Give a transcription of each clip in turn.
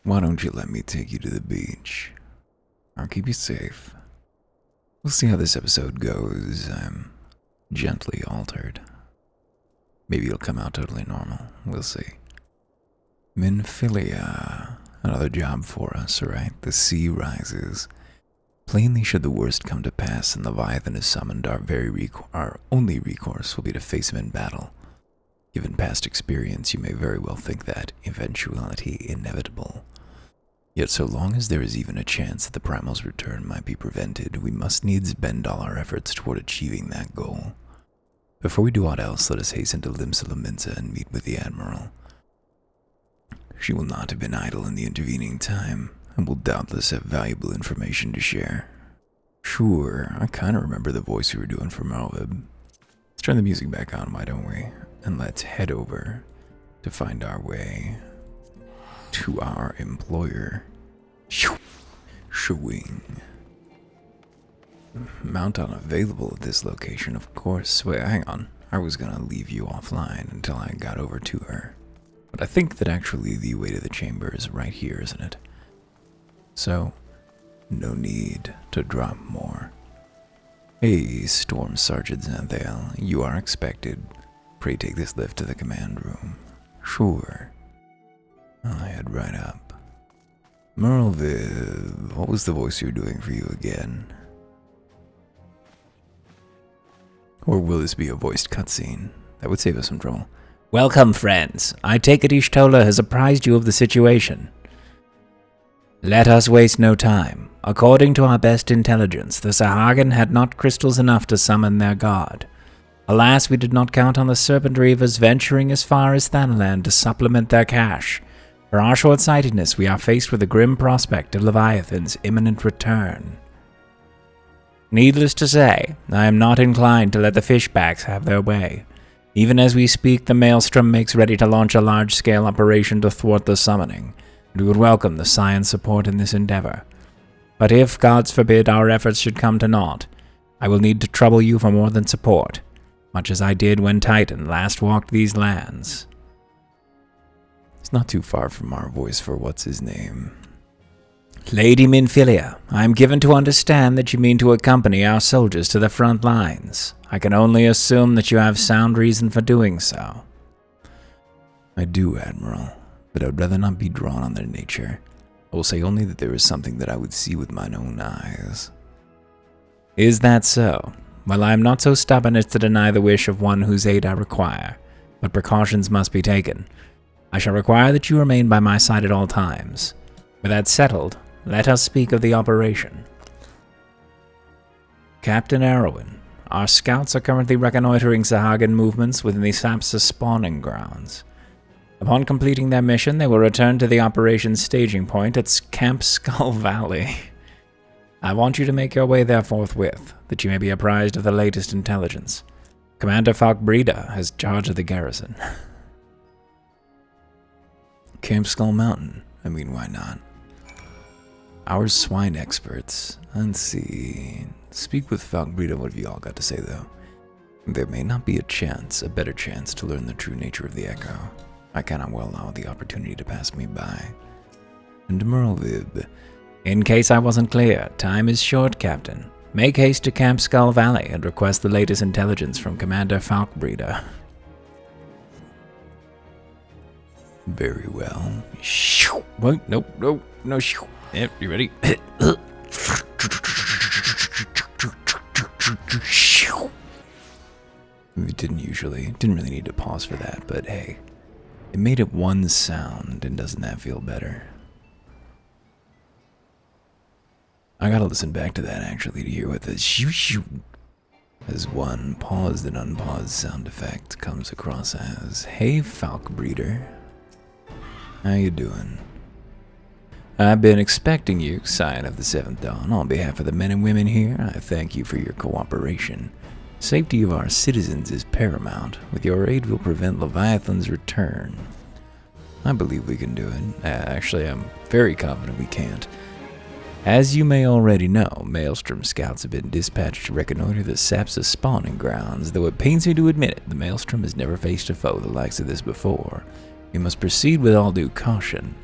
Why don't you let me take you to the beach? I'll keep you safe. We'll see how this episode goes. I'm gently altered. Maybe it'll come out totally normal. We'll see. Minfilia. Another job for us, right? The sea rises. Plainly, should the worst come to pass and Leviathan is summoned, our only recourse will be to face him in battle. Given past experience, you may very well think that eventuality inevitable. Yet so long as there is even a chance that the Primal's return might be prevented, we must needs bend all our efforts toward achieving that goal. Before we do aught else, let us hasten to Limsa and meet with the Admiral. She will not have been idle in the intervening time, and will doubtless have valuable information to share. Sure, I kinda remember the voice we were doing for Merlwyb. Let's turn the music back on, why don't we? And let's head over to find our way to our employer. Shooing. Mount unavailable at this location, of course. Wait, hang on. I was gonna leave you offline until I got over to her. But I think that actually the way to the chamber is right here, isn't it? So, no need to drop more. Hey, Storm Sergeant Xanthale, you are expected. Pray take this lift to the command room. Sure. I'll head right up. Merlwyb, what was the voice you were doing for you again? Or will this be a voiced cutscene? That would save us some trouble. Welcome, friends. I take it Ishtola has apprised you of the situation. Let us waste no time. According to our best intelligence, the Sahagin had not crystals enough to summon their god. Alas, we did not count on the Serpent Reavers venturing as far as Thanalan to supplement their cache. For our short-sightedness, we are faced with the grim prospect of Leviathan's imminent return. Needless to say, I am not inclined to let the fishbacks have their way. Even as we speak, the Maelstrom makes ready to launch a large-scale operation to thwart the summoning, and we would welcome the Science support in this endeavor. But if, gods forbid, our efforts should come to naught, I will need to trouble you for more than support, much as I did when Titan last walked these lands. It's not too far from our voice for what's-his-name. Lady Minfilia, I am given to understand that you mean to accompany our soldiers to the front lines. I can only assume that you have sound reason for doing so. I do, Admiral, but I would rather not be drawn on their nature. I will say only that there is something that I would see with mine own eyes. Is that so? Well, I am not so stubborn as to deny the wish of one whose aid I require, but precautions must be taken. I shall require that you remain by my side at all times. With that settled, let us speak of the operation. Captain Erwin, our scouts are currently reconnoitering Sahagin movements within the Sapsa spawning grounds. Upon completing their mission, they will return to the operations staging point at Camp Skull Valley. I want you to make your way there forthwith, that you may be apprised of the latest intelligence. Commander Falkbreda has charge of the garrison. Camp Skull Mountain. I mean, why not? Our swine experts. Let's see. Speak with Falkbreda. What have you all got to say, though? There may not be a better chance to learn the true nature of the Echo. I cannot well allow the opportunity to pass me by. And Merlwyb. In case I wasn't clear, time is short, Captain. Make haste to Camp Skull Valley and request the latest intelligence from Commander Falkbreda. Very well. Wait, no. Yep, you ready? We didn't really need to pause for that, but hey, it made it one sound, and doesn't that feel better? I gotta listen back to that actually to hear what the shoo as one paused and unpaused sound effect comes across as. Hey, Falkbreda. How you doing? I've been expecting you, Scion of the Seventh Dawn. On behalf of the men and women here, I thank you for your cooperation. Safety of our citizens is paramount. With your aid, we'll prevent Leviathan's return. I believe we can do it. Actually, I'm very confident we can't. As you may already know, Maelstrom scouts have been dispatched to reconnoiter the Sapsa spawning grounds, though it pains me to admit it, the Maelstrom has never faced a foe the likes of this before. We must proceed with all due caution.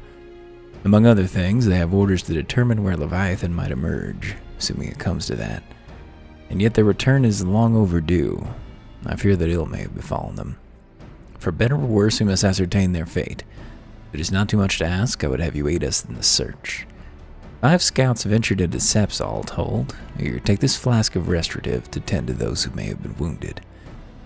Among other things, they have orders to determine where Leviathan might emerge, assuming it comes to that. And yet their return is long overdue. I fear that ill may have befallen them. For better or worse, we must ascertain their fate. If it is not too much to ask, I would have you aid us in the search. 5 scouts ventured into Seps, all told. Here, take this flask of restorative to tend to those who may have been wounded.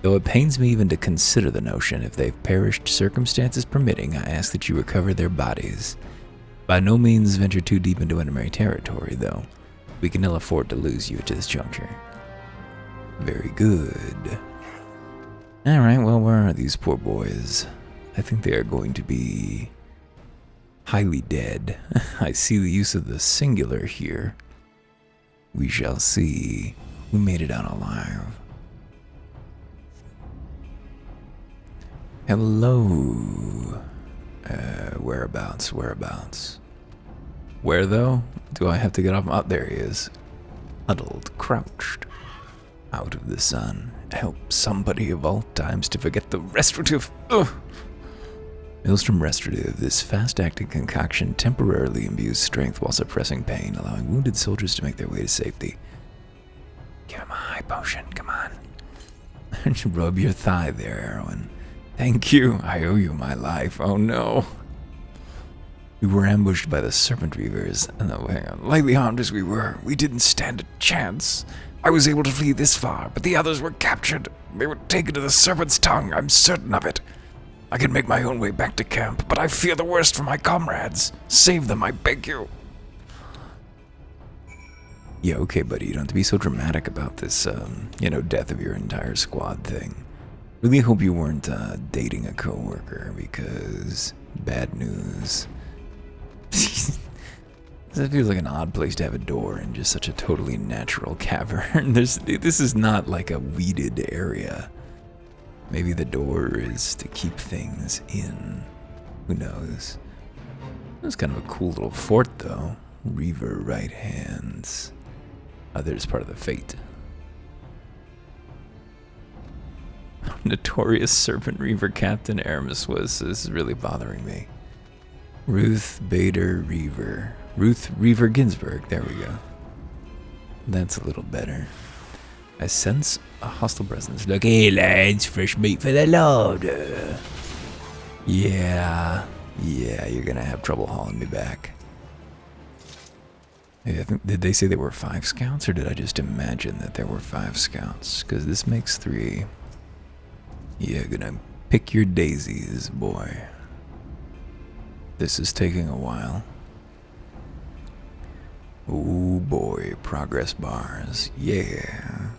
Though it pains me even to consider the notion, if they've perished, circumstances permitting, I ask that you recover their bodies. By no means venture too deep into enemy territory, though. We can ill afford to lose you at this juncture. Very good. Alright, well, where are these poor boys? I think they are going to be highly dead. I see the use of the singular here. We shall see who made it out alive. Hello. Whereabouts? Where, though? Do I have to get off? Oh, there he is. Huddled, crouched, out of the sun. Help somebody of all times to forget the restorative. Ugh. Maelstrom restorative. This fast-acting concoction temporarily imbues strength while suppressing pain, allowing wounded soldiers to make their way to safety. Give him a high potion, come on. Rub your thigh there, Erwin. Thank you. I owe you my life. Oh no. We were ambushed by the Serpent Reavers, and lightly armed as we were, we didn't stand a chance. I was able to flee this far, but the others were captured. They were taken to the Serpent's Tongue, I'm certain of it. I can make my own way back to camp, but I fear the worst for my comrades. Save them, I beg you. Yeah, okay, buddy, you don't have to be so dramatic about this, death of your entire squad thing. Really hope you weren't dating a coworker, because bad news. This feels like an odd place to have a door in just such a totally natural cavern. This is not like a weeded area. Maybe the door is to keep things in. Who knows? It's kind of a cool little fort, though. Reaver right hands. There's part of the fate. Notorious Serpent Reaver Captain Aramis was. This is really bothering me. Ruth Bader Reaver. Ruth Reaver Ginsburg. There we go. That's a little better. I sense a hostile presence. Look here, lads. Fresh meat for the larder. Yeah, you're gonna have trouble hauling me back. Hey, I think, did they say there were 5 scouts, or did I just imagine that there were 5 scouts? Because this makes 3. Yeah, gonna pick your daisies, boy. This is taking a while. Oh boy, progress bars. Yeah.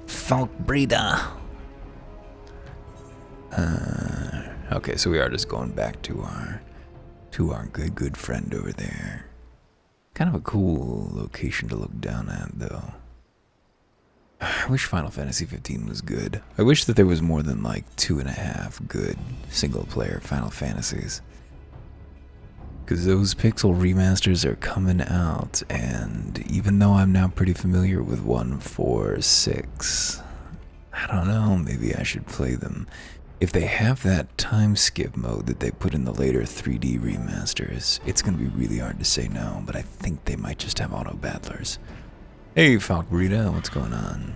Falk breeder. Okay, so we are just going back to our good friend over there. Kind of a cool location to look down at, though. I wish Final Fantasy 15 was good. I wish that there was more than like 2.5 good single-player Final Fantasies. Because those pixel remasters are coming out, and even though I'm now pretty familiar with 1, 4, 6, I don't know, maybe I should play them. If they have that time skip mode that they put in the later 3D remasters, it's going to be really hard to say no, but I think they might just have auto battlers. Hey, Falkbrita, what's going on?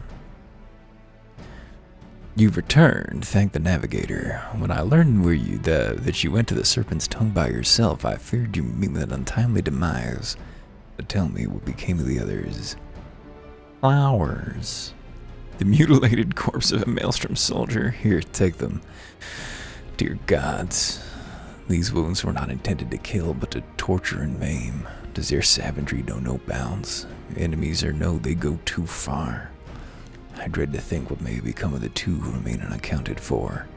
You've returned, thank the navigator. When I learned that you went to the Serpent's Tongue by yourself, I feared you meet that untimely demise. But tell me, what became of the others? Flowers. The mutilated corpse of a Maelstrom soldier. Here, take them. Dear gods, these wounds were not intended to kill, but to torture and maim. Does their savagery know no bounds? Enemies or no, they go too far. I dread to think what may have become of the 2 who remain unaccounted for.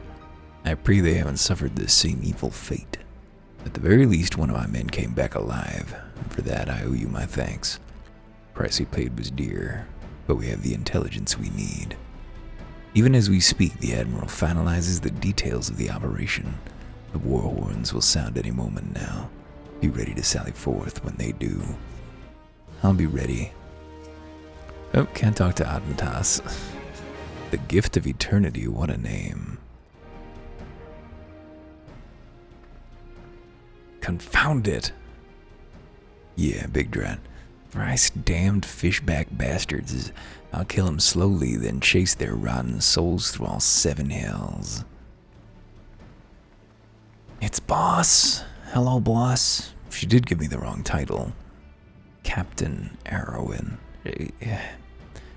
I pray they haven't suffered this same evil fate. At the very least, one of my men came back alive, and for that I owe you my thanks. The price he paid was dear, but we have the intelligence we need. Even as we speak, the Admiral finalizes the details of the operation. The war horns will sound any moment now. Be ready to sally forth when they do. I'll be ready. Oh, can't talk to Adventas. The Gift of Eternity, what a name. Confound it. Yeah, big drat. Thrice damned fishback bastards. I'll kill 'em slowly, then chase their rotten souls through all 7 hells. It's boss. Hello, boss. She did give me the wrong title. Captain Arrowin.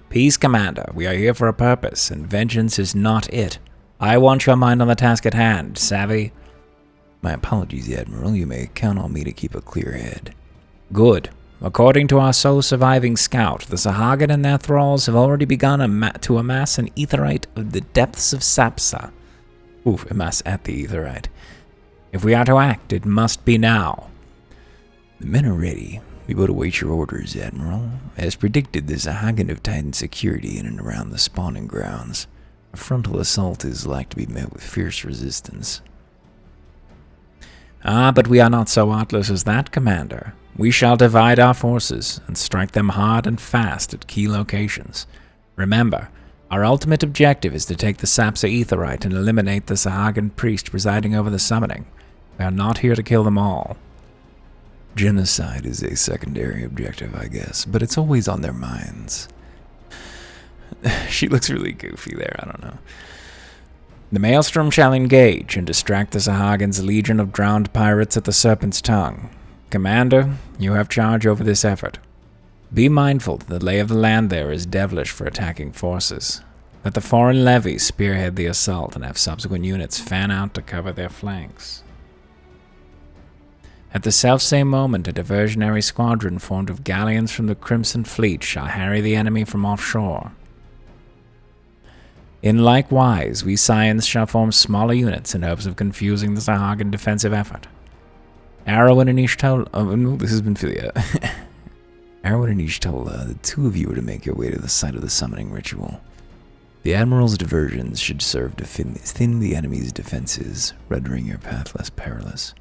Peace, Commander. We are here for a purpose, and vengeance is not it. I want your mind on the task at hand, savvy? My apologies, Admiral. You may count on me to keep a clear head. Good. According to our sole surviving scout, the Sahagin and their thralls have already begun to amass an aetherite of the depths of Sapsa. Amass at the aetherite. If we are to act, it must be now. The men are ready. We will await your orders, Admiral. As predicted, the Sahagin have tightened security in and around the spawning grounds. A frontal assault is like to be met with fierce resistance. But we are not so artless as that, Commander. We shall divide our forces and strike them hard and fast at key locations. Remember, our ultimate objective is to take the Sapsa Aetherite and eliminate the Sahagin priest presiding over the summoning. We are not here to kill them all. Genocide is a secondary objective, I guess, but it's always on their minds. She looks really goofy there, I don't know. The Maelstrom shall engage and distract the Sahagin's legion of drowned pirates at the Serpent's Tongue. Commander, you have charge over this effort. Be mindful that the lay of the land there is devilish for attacking forces. Let the foreign levies spearhead the assault and have subsequent units fan out to cover their flanks. At the selfsame moment, a diversionary squadron formed of galleons from the Crimson Fleet shall harry the enemy from offshore. In like wise, we Scions shall form smaller units in hopes of confusing the Sahagin defensive effort. Arrowin and Ishtola... Oh, no, this has been Philia. Arrowin and Ishtola, the two of you are to make your way to the site of the summoning ritual. The Admiral's diversions should serve to thin the enemy's defenses, rendering your path less perilous.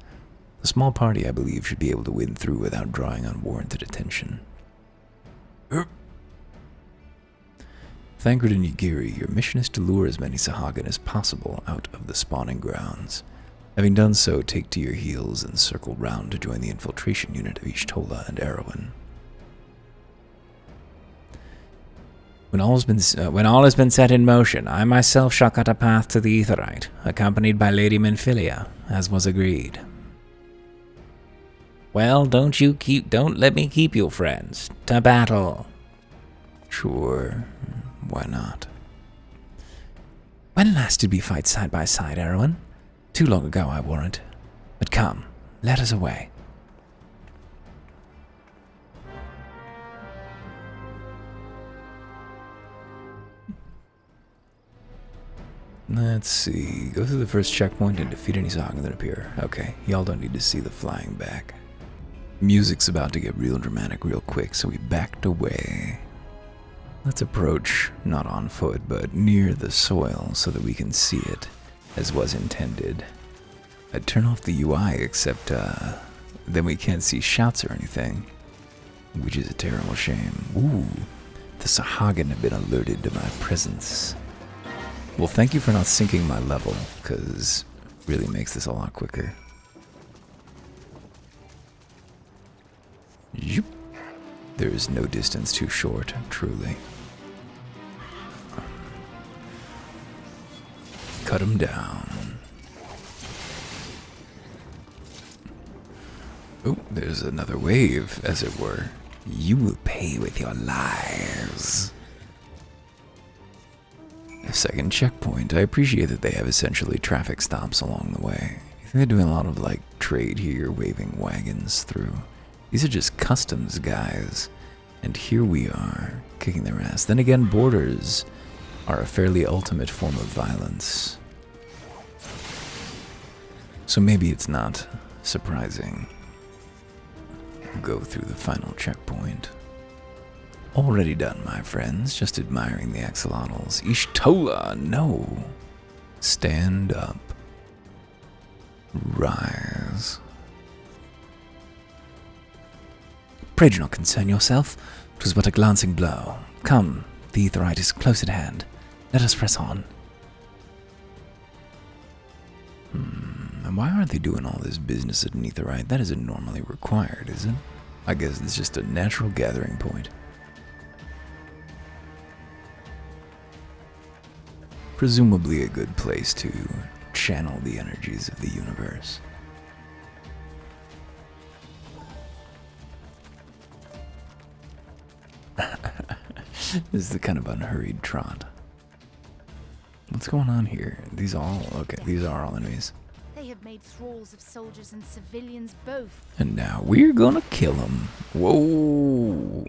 A small party, I believe, should be able to win through without drawing unwarranted attention. Thancred and Yagiri, your mission is to lure as many Sahagin as possible out of the spawning grounds. Having done so, take to your heels and circle round to join the infiltration unit of Ishtola and Arrowin. When all has been set in motion, I myself shall cut a path to the Aetherite, accompanied by Lady Menphilia, as was agreed. Well, don't let me keep you, friends. To battle. Sure, why not? When last did we fight side by side, Arrowin? Too long ago, I warrant. But come, let us away. Let's see. Go through the first checkpoint and defeat any Sahagin that appear. Okay, y'all don't need to see the flying back. Music's about to get real dramatic real quick, so we backed away. Let's approach, not on foot, but near the soil so that we can see it as was intended. I'd turn off the UI, except then we can't see shots or anything, which is a terrible shame. Ooh, the Sahagin have been alerted to my presence. Well, thank you for not syncing my level, because it really makes this a lot quicker. Yep. There is no distance too short, truly. Cut him down. Oh, there's another wave, as it were. You will pay with your lives. A second checkpoint. I appreciate that they have essentially traffic stops along the way. I think they're doing a lot of, like, trade here, waving wagons through. These are just customs guys. And here we are, kicking their ass. Then again, borders are a fairly ultimate form of violence. So maybe it's not surprising. Go through the final checkpoint. Already done, my friends. Just admiring the axolotls. Ishtola, no. Stand up. Rise. Pray do not concern yourself. 'Twas but a glancing blow. Come, the Aetherite is close at hand. Let us press on. And why aren't they doing all this business at an Aetherite? That isn't normally required, is it? I guess it's just a natural gathering point. Presumably a good place to channel the energies of the universe. This is the kind of unhurried trot. What's going on here? These are all enemies. They have made thralls of soldiers and civilians both. And now we're gonna kill them. Whoa.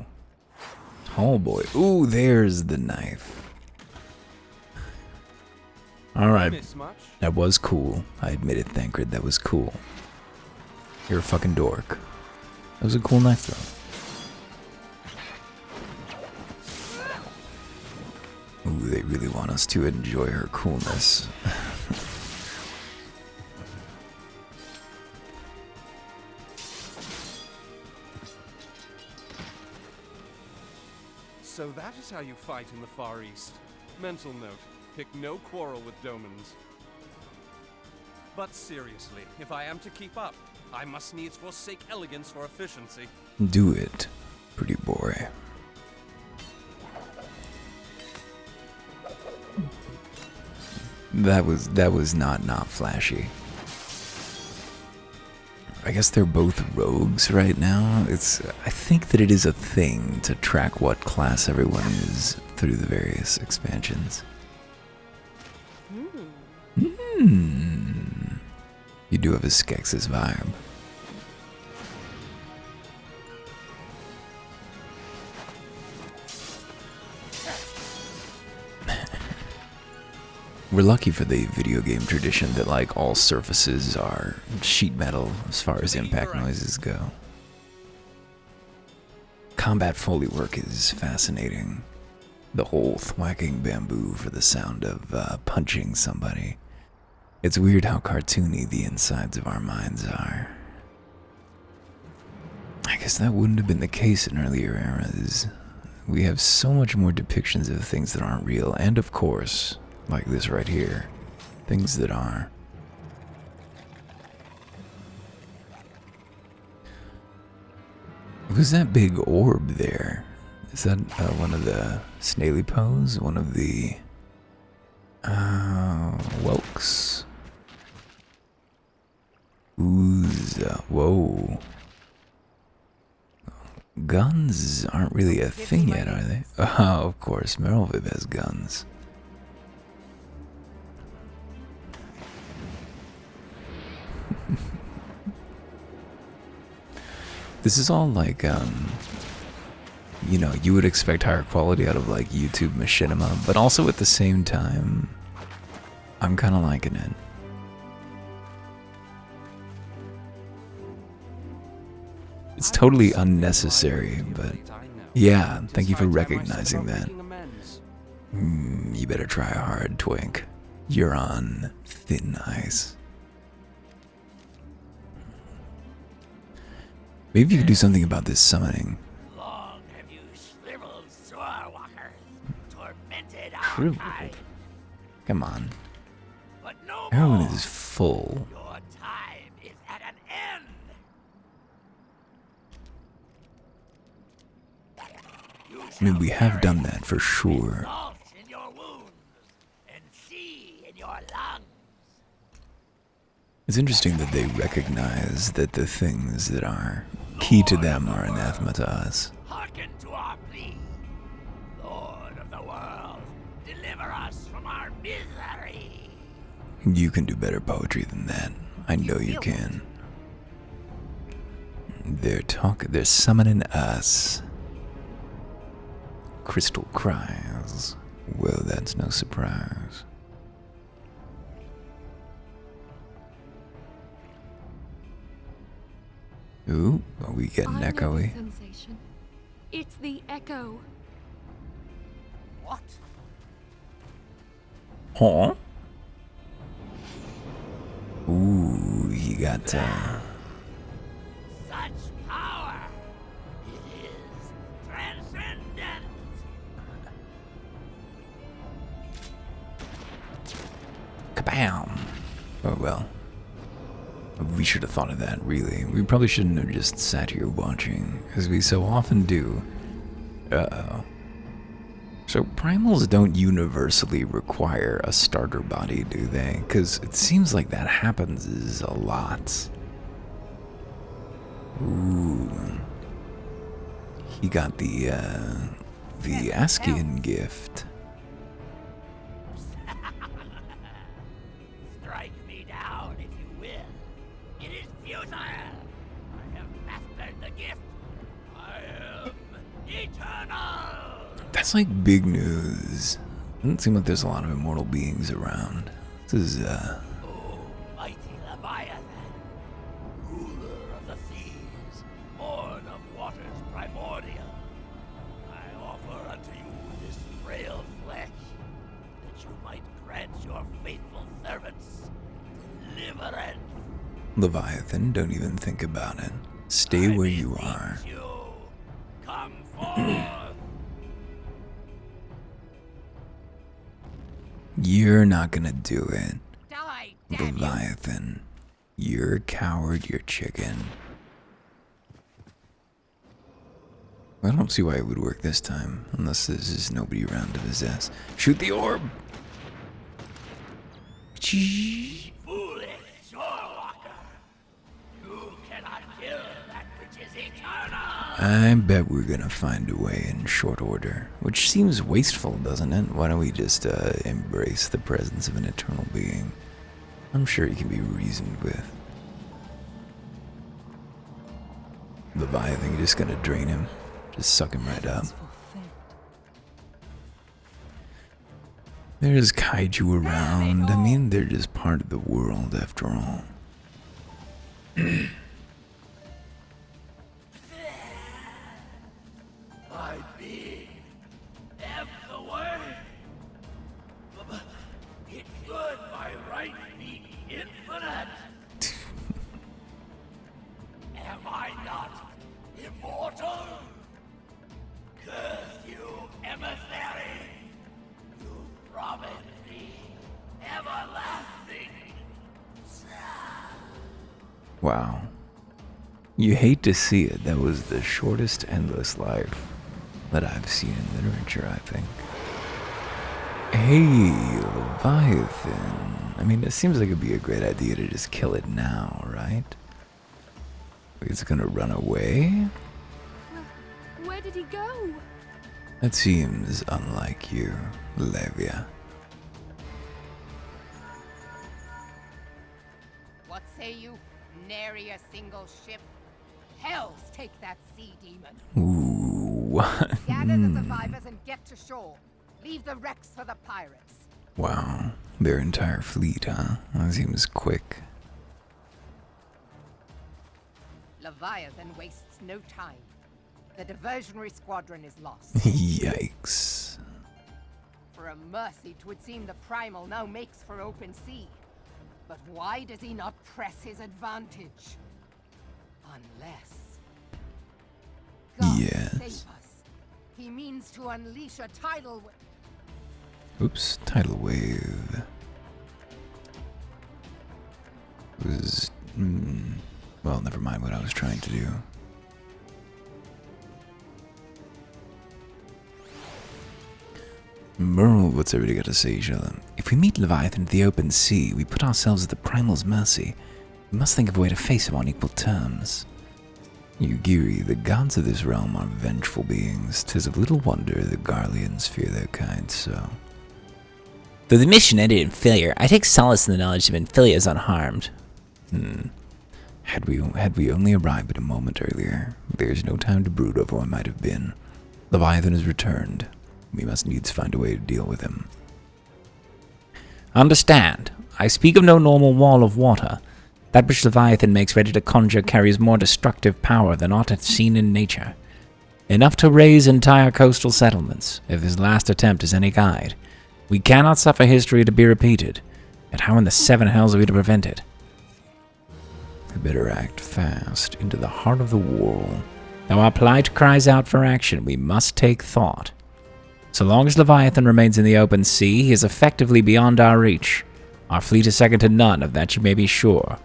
Oh boy. Ooh, there's the knife. Alright. That was cool. I admit it, Thancred. That was cool. You're a fucking dork. That was a cool knife throw. Ooh, they really want us to enjoy her coolness. So that is how you fight in the Far East. Mental note, pick no quarrel with Domans. But seriously, if I am to keep up, I must needs forsake elegance for efficiency. Do it, pretty boy. That was not flashy. I guess they're both rogues right now. I think that it is a thing to track what class everyone is through the various expansions. You do have a Skeksis vibe. We're lucky for the video game tradition that like all surfaces are sheet metal as far as impact noises go. Combat Foley work is fascinating. The whole thwacking bamboo for the sound of punching somebody. It's weird how cartoony the insides of our minds are. I guess that wouldn't have been the case in earlier eras. We have so much more depictions of things that aren't real, and of course, like this right here, things that are. Who's that big orb there? Is that one of the snaily pose? One of the whelks? Ooze. Whoa. Guns aren't really a thing yet, are they? Oh, of course, Merlwyb has guns. This is all like, you know, you would expect higher quality out of like YouTube machinima, but also at the same time, I'm kind of liking it. It's totally unnecessary, but yeah, thank you for recognizing that. You better try hard, Twink. You're on thin ice. Maybe you could do something about this summoning. Long have you shriveled, Sorwalker, tormented our Shriveled? kind. Come on. But no Everyone more. is full. Your time is at an end. I mean, we have done that for sure. Salt in your wounds and sea in your lungs. It's interesting that they recognize that the things that are key to them are anathema to us. Hearken to our plea. Lord of the world, deliver us from our misery. You can do better poetry than that. I know you can. They're summoning us. Crystal cries. Well, that's no surprise. Ooh, are we getting I know the echoey? sensation. It's the echo. What? Huh? Ooh, you got Such power. It is transcendent. kabam. Oh well. We should have thought of that, really. We probably shouldn't have just sat here watching, as we so often do. Uh-oh. So primals don't universally require a starter body, do they? Because it seems like that happens a lot. Ooh. He got the Askian gift. Strike me down if you will. It is futile. I have mastered the gift. I am eternal. That's like big news. Doesn't seem like there's a lot of immortal beings around. This is, O mighty Leviathan, ruler of the seas, born of waters primordial, I offer unto you this frail flesh, that you might grant your faithful servants deliverance. Leviathan, don't even think about it. Stay where you are. You. Come forth. You're not gonna do it. Die, damn you. Leviathan. You're a coward, you're chicken. I don't see why it would work this time, unless there's just nobody around to possess. Shoot the orb! Chee. Foolish shorewalker. You cannot kill that which is eternal. I bet we're gonna find a way in short order. Which seems wasteful, doesn't it? Why don't we just embrace the presence of an eternal being? I'm sure he can be reasoned with. Leviathan, you're just gonna drain him. Just suck him right up. There's kaiju around. I mean, they're just part of the world after all. My being, am the way. It should by right be infinite. Am I not immortal? Curse you, emissary. You promised me everlasting. Wow. You hate to see it. That was the shortest endless life that I've seen in literature, I think. Hey, Leviathan. I mean, it seems like it'd be a great idea to just kill it now, right? It's gonna run away? Where did he go? That seems unlike you, Levia. What say you? Nary a single ship? Hells take that sea demon. Ooh, what? Gather the survivors and get to shore. Leave the wrecks for the pirates. Wow, their entire fleet, huh? That seems quick. Leviathan wastes no time. The diversionary squadron is lost. Yikes. For a mercy, 'twould seem the primal now makes for open sea. But why does he not press his advantage? Unless... God Yes. save us. He means to unleash a tidal... Oops, tidal wave. It was... well, never mind what I was trying to do. Merle, what's everybody got to say, each other? If we meet Leviathan in the open sea, we put ourselves at the primal's mercy. We must think of a way to face him on equal terms. Yugiri, the gods of this realm are vengeful beings. 'Tis of little wonder the Garleans fear their kind so. Though the mission ended in failure, I take solace in the knowledge that Infilia is unharmed. Had we only arrived a moment earlier, there's no time to brood over what might have been. Leviathan has returned. We must needs find a way to deal with him. Understand, I speak of no normal wall of water. That which Leviathan makes ready to conjure carries more destructive power than aught hath seen in nature. Enough to raise entire coastal settlements, if his last attempt is any guide. We cannot suffer history to be repeated, and how in the seven hells are we to prevent it? We better act fast into the heart of the war. Though our plight cries out for action, we must take thought. So long as Leviathan remains in the open sea, he is effectively beyond our reach. Our fleet is second to none, of that you may be sure.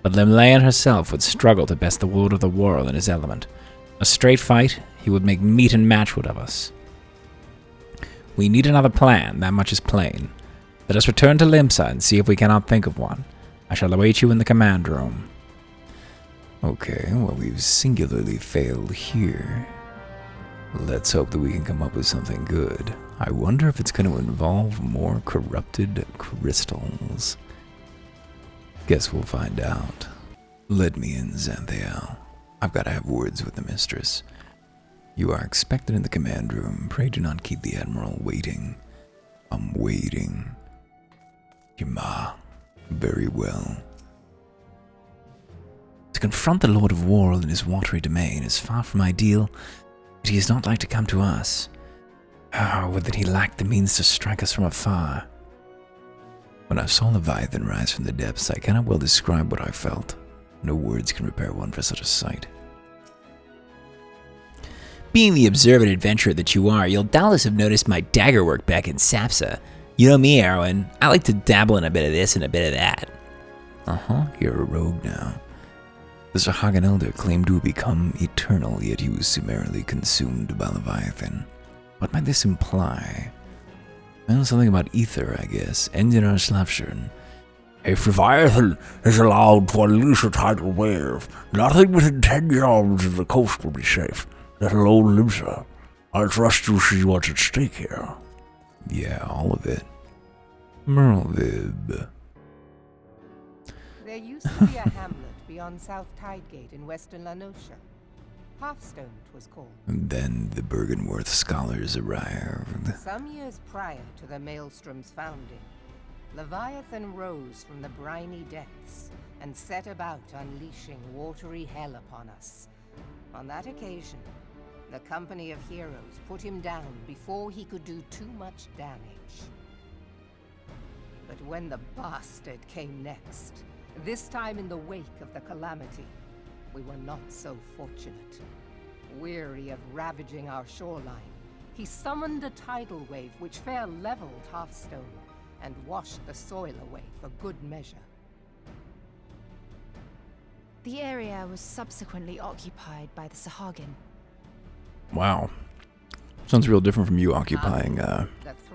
but Limlayan herself would struggle to best the Lord of the World in his element. A straight fight, he would make meat and matchwood of us. We need another plan, that much is plain. Let us return to Limsa and see if we cannot think of one. I shall await you in the command room. Okay, well, we've singularly failed here. Let's hope that we can come up with something good. I wonder if it's going to involve more corrupted crystals. Guess we'll find out. Let me in, Xanthiel. I've got to have words with the mistress. You are expected in the command room. Pray do not keep the Admiral waiting. I'm waiting. Yama. Very well. To confront the Lord of War in his watery domain is far from ideal, but he is not like to come to us. Oh, would that he lacked the means to strike us from afar. When I saw Leviathan rise from the depths, I cannot well describe what I felt. No words can prepare one for such a sight. Being the observant adventurer that you are, you'll doubtless have noticed my dagger work back in Sapsa. You know me, Erwin. I like to dabble in a bit of this and a bit of that. You're a rogue now. The Sahagan Elder claimed to have become eternal, yet he was summarily consumed by Leviathan. What might this imply? Well, something about ether, I guess. Endinar Slapshern. If Leviathan is allowed to unleash a tidal wave, nothing within 10 yards of the coast will be safe, let alone Limsa. I trust you see what's at stake here. Yeah, all of it. Merlwyb. There used to be a hamlet beyond South Tidegate in western Lanosha. Halfstone, 'twas called. And then the Bergenworth scholars arrived. Some years prior to the Maelstrom's founding, Leviathan rose from the briny depths and set about unleashing watery hell upon us. On that occasion, the Company of Heroes put him down before he could do too much damage. But when the bastard came next, this time in the wake of the calamity, we were not so fortunate. Weary of ravaging our shoreline, he summoned a tidal wave which fair leveled Halfstone and washed the soil away for good measure. The area was subsequently occupied by the Sahagan. Wow. Sounds real different from you occupying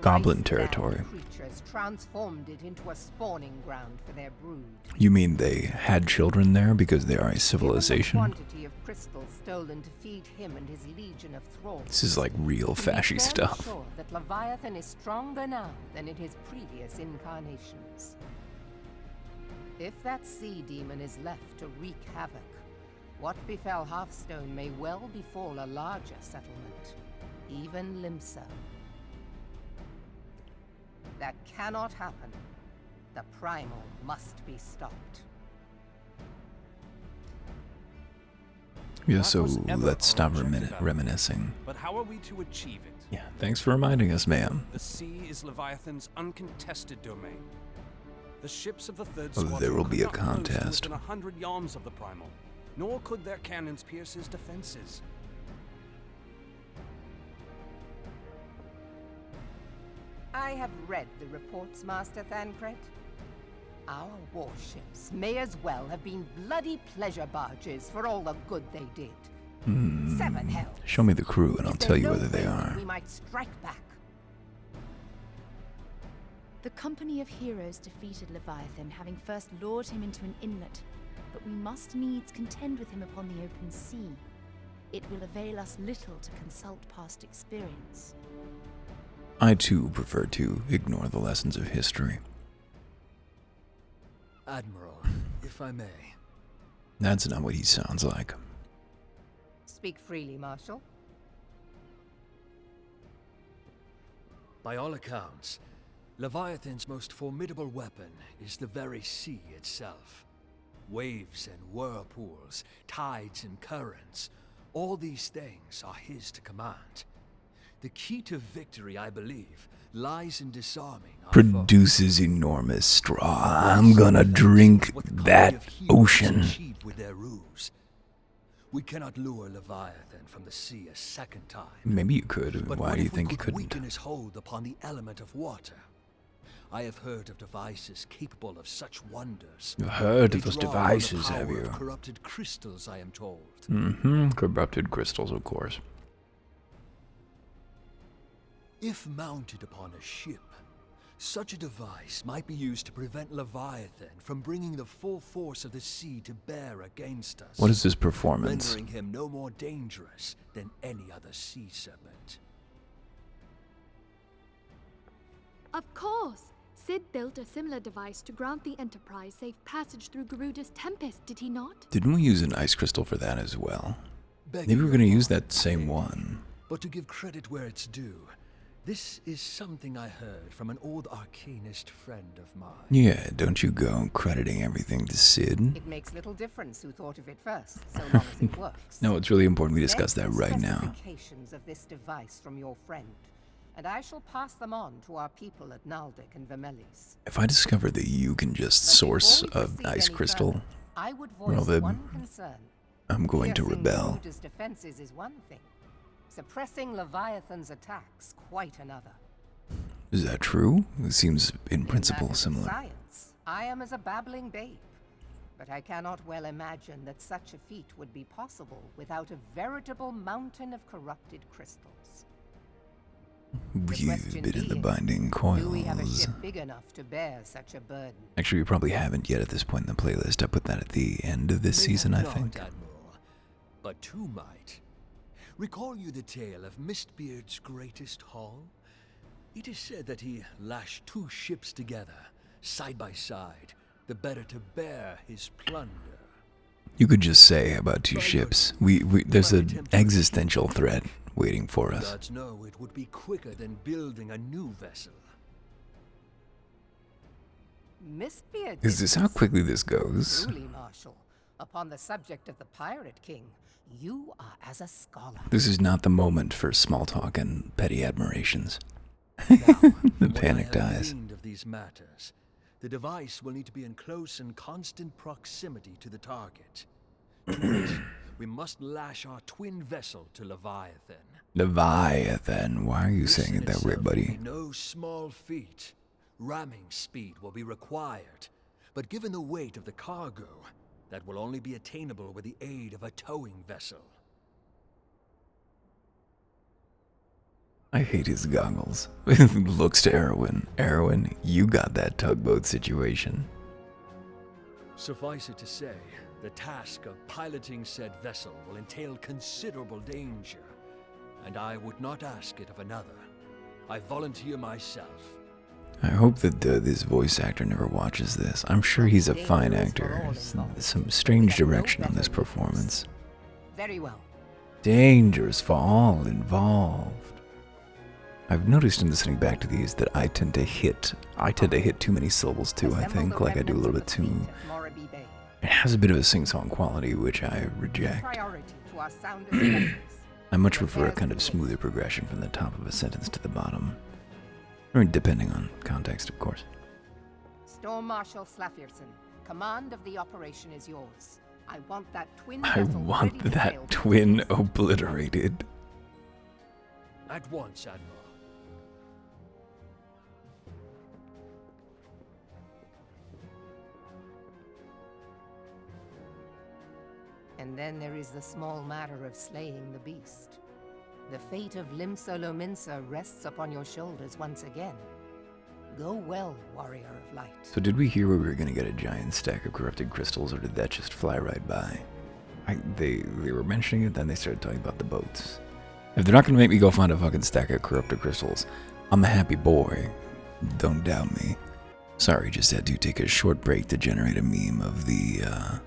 goblin territory. Creatures transformed it into a spawning ground for their brood. You mean they had children there because they are a civilization? Given the quantity of crystals stolen to feed him and his legion of thralls. This is like real fashy stuff. Sure that Leviathan is stronger now than in his previous incarnations. If that sea demon is left to wreak havoc, what befell Halfstone may well befall a larger settlement, even Limsa. That cannot happen. The primal must be stopped. Yeah, so let's stop reminiscing. But how are we to achieve it? Yeah, thanks for reminding us, ma'am. The sea is Leviathan's uncontested domain. The ships of the Third Oh, Squadron there will be a could not close to contest. within 100 yards of the primal, nor could their cannons pierce his defenses. I have read the reports, Master Thancred. Our warships may as well have been bloody pleasure barges for all the good they did. 7 hells. Show me the crew and I'll Is there tell you no whether they way are. we might strike back? The Company of Heroes defeated Leviathan, having first lured him into an inlet, but we must needs contend with him upon the open sea. It will avail us little to consult past experience. I too prefer to ignore the lessons of history. Admiral, if I may. That's not what he sounds like. Speak freely, Marshal. By all accounts, Leviathan's most formidable weapon is the very sea itself. Waves and whirlpools, tides and currents, all these things are his to command. The key to victory, I believe, lies in disarming our Produces enormous straw. I'm gonna drink that ocean. With their ruse. We cannot lure Leviathan from the sea a second time. Maybe you could. But Why what do you if we think you could couldn't? weaken his hold upon the element of water? I have heard of devices capable of such wonders. You've heard They of those draw on the devices, have power you? of corrupted crystals, I am told. Corrupted crystals, of course. If mounted upon a ship, such a device might be used to prevent Leviathan from bringing the full force of the sea to bear against us. What is this performance? Rendering him no more dangerous than any other sea serpent. Of course! Sid built a similar device to grant the Enterprise safe passage through Garuda's Tempest, did he not? Didn't we use an ice crystal for that as well? Begging Maybe we're your going to use that pardon, same Dave, one. But to give credit where it's due, this is something I heard from an old arcanist friend of mine. Yeah, don't you go crediting everything to Sid? It makes little difference who thought of it first, so long as it works. No, it's really important we discuss Get that the right now. specifications of this device from your friend, and I shall pass them on to our people at Naldic and Vermelis. If I discover that you can just But source before we a proceed ice any crystal, further, I would voice Merlwyb, one concern. I'm going to Piercing rebel. Garuda's defenses is one thing. Suppressing Leviathan's attacks, quite another. Is that true? It seems in principle matters of similar. Science, I am as a babbling babe. But I cannot well imagine that such a feat would be possible without a veritable mountain of corrupted crystals. We've question been in the being, binding Do we have a coils. ship big enough to bear such a burden? Actually, we probably haven't yet at this point in the playlist. I put that at the end of this Maybe season, I not, think. Admiral, but two might. Recall you the tale of Mistbeard's greatest haul? It is said that he lashed two ships together, side by side, the better to bear his plunder. You could just say about two ships. There's an existential threat waiting for us. Gods know it would be quicker than building a new vessel. Mistbeard Is this how quickly this goes? Truly, Marshal. Upon the subject of the Pirate King, you are as a scholar. This is not the moment for small talk and petty admirations. Now, The from what panicked I have eyes. gleaned of these matters, the device will need to be in close and constant proximity to the target. To which we must lash our twin vessel to Leviathan. Leviathan, why are you This saying in it that way, itself will be buddy? no small feat. Ramming speed will be required, but given the weight of the cargo, that will only be attainable with the aid of a towing vessel. I hate his goggles. Looks to Erwin. Erwin, you got that tugboat situation. Suffice it to say, the task of piloting said vessel will entail considerable danger, and I would not ask it of another. I volunteer myself. I hope that this voice actor never watches this. I'm sure he's a fine actor. Some strange direction on this performance. Very well. Dangerous for all involved. I've noticed in listening back to these that I tend to hit too many syllables too, I think. Like I do a little bit too... It has a bit of a sing-song quality, which I reject. Priority to our soundest vessels. I much prefer a kind of smoother progression from the top of a sentence to the bottom. I mean, depending on context, of course. Storm Marshal Slafirson, command of the operation is yours. I want that twin I vessel want ready to sail that to twin obliterated. At once, Admiral. And then there is the small matter of slaying the beast. The fate of Limsa rests upon your shoulders once again. Go well, warrior of light. So did we hear we were going to get a giant stack of corrupted crystals, or did that just fly right by? They were mentioning it, then they started talking about the boats. If they're not going to make me go find a fucking stack of corrupted crystals, I'm a happy boy. Don't doubt me. Sorry, just had to take a short break to generate a meme of the,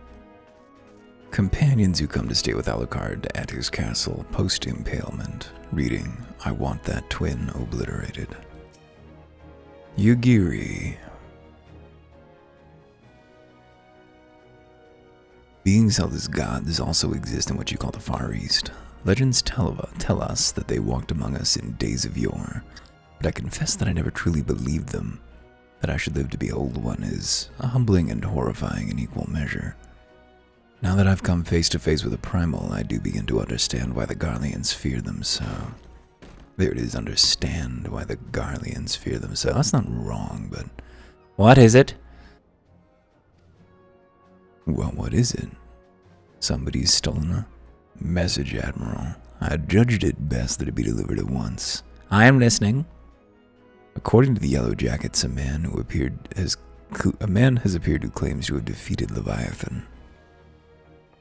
companions who come to stay with Alucard at his castle post-impalement, reading, I want that twin obliterated. Yugiri. Beings held as gods also exist in what you call the Far East. Legends tell us that they walked among us in days of yore, but I confess that I never truly believed them. That I should live to behold one is humbling and horrifying in equal measure. Now that I've come face to face with a primal, I do begin to understand why the Garleans fear them so. There it is, understand why the Garleans fear themselves. That's not wrong, but... What is it? Well, what is it? Somebody's stolen a message, Admiral. I judged it best that it be delivered at once. I am listening. According to the Yellow Jackets, a man has appeared who claims to have defeated Leviathan.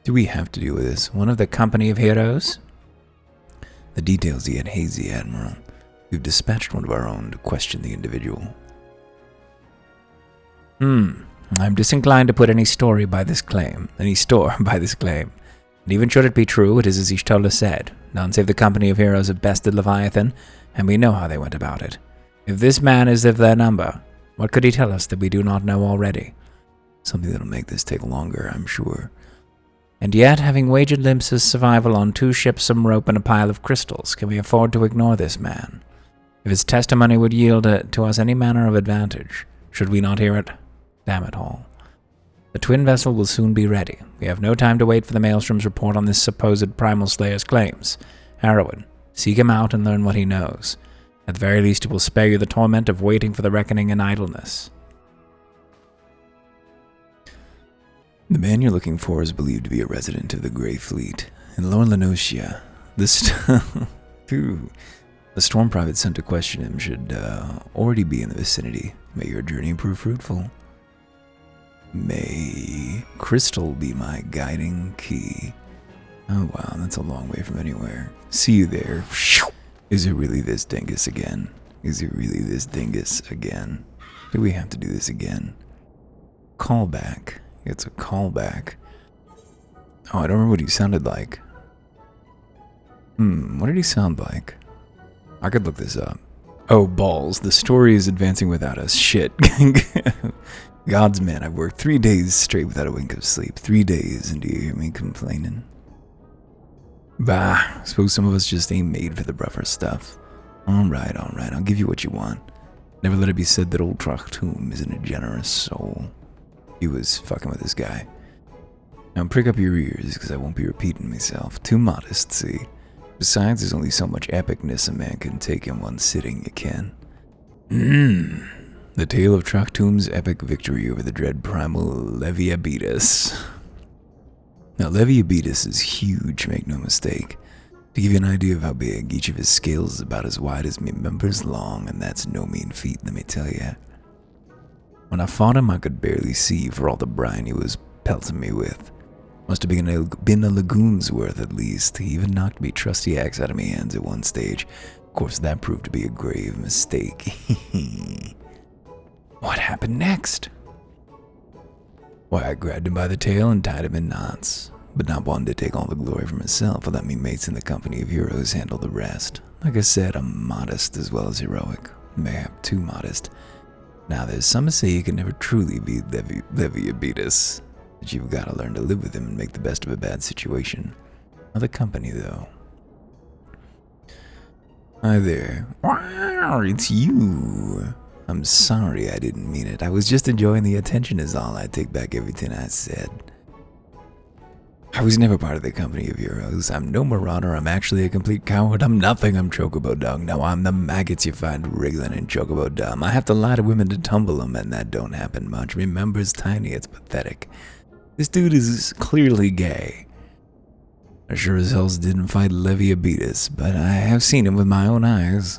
Do we have to deal with this? One of the company of heroes? The details yet hazy, Admiral. We've dispatched one of our own to question the individual. I'm disinclined to put any store by this claim. And even should it be true, it is as Ishtola said. None save the company of heroes have bested Leviathan, and we know how they went about it. If this man is of their number, what could he tell us that we do not know already? Something that'll make this take longer, I'm sure. And yet, having wagered Limsa's survival on 2 ships, some rope, and a pile of crystals, can we afford to ignore this man? If his testimony would yield to us any manner of advantage, should we not hear it? Damn it all. The twin vessel will soon be ready. We have no time to wait for the Maelstrom's report on this supposed Primal Slayer's claims. Harrowin, seek him out and learn what he knows. At the very least, it will spare you the torment of waiting for the reckoning in idleness. The man you're looking for is believed to be a resident of the Grey Fleet in Lorne Lenocia. The storm private sent to question him should already be in the vicinity. May your journey prove fruitful. May crystal be my guiding key. Oh wow, that's a long way from anywhere. See you there. Is it really this dingus again? Do we have to do this again? Callback. It's a callback. Oh, I don't remember what he sounded like. What did he sound like? I could look this up. Oh, balls. The story is advancing without us. Shit. God's man, I've worked 3 days straight without a wink of sleep. 3 days, and do you hear me complaining? Bah, I suppose some of us just ain't made for the rougher stuff. Alright, I'll give you what you want. Never let it be said that old Trachtum isn't a generous soul. He was fucking with this guy. Now prick up your ears, because I won't be repeating myself. Too modest, see? Besides, there's only so much epicness a man can take in one sitting, you can. The tale of Trachtum's epic victory over the dread primal Leviabetus. Now, Leviabetus is huge, make no mistake. To give you an idea of how big, each of his scales is about as wide as me members long, and that's no mean feat, let me tell you. When I fought him, I could barely see for all the brine he was pelting me with. Must have been a lagoon's worth at least. He even knocked me trusty axe out of my hands at one stage. Of course, that proved to be a grave mistake. What happened next? Why, I grabbed him by the tail and tied him in knots, but not wanting to take all the glory for myself. I let me mates in the company of heroes handle the rest. Like I said, I'm modest as well as heroic. Mayhap too modest. Now, there's some say you can never truly be Leviabetus, but you've got to learn to live with him and make the best of a bad situation. Other company, though. Hi there. Wow, it's you. I'm sorry, I didn't mean it. I was just enjoying the attention is all. I take back everything I said. I was never part of the company of heroes. I'm no marauder. I'm actually a complete coward. I'm nothing. I'm Chocobo Dung. No, I'm the maggots you find wriggling in Chocobo Dung. I have to lie to women to tumble them, and that don't happen much. Remember, it's tiny. It's pathetic. This dude is clearly gay. I sure as hell didn't fight Leviabetus, but I have seen him with my own eyes.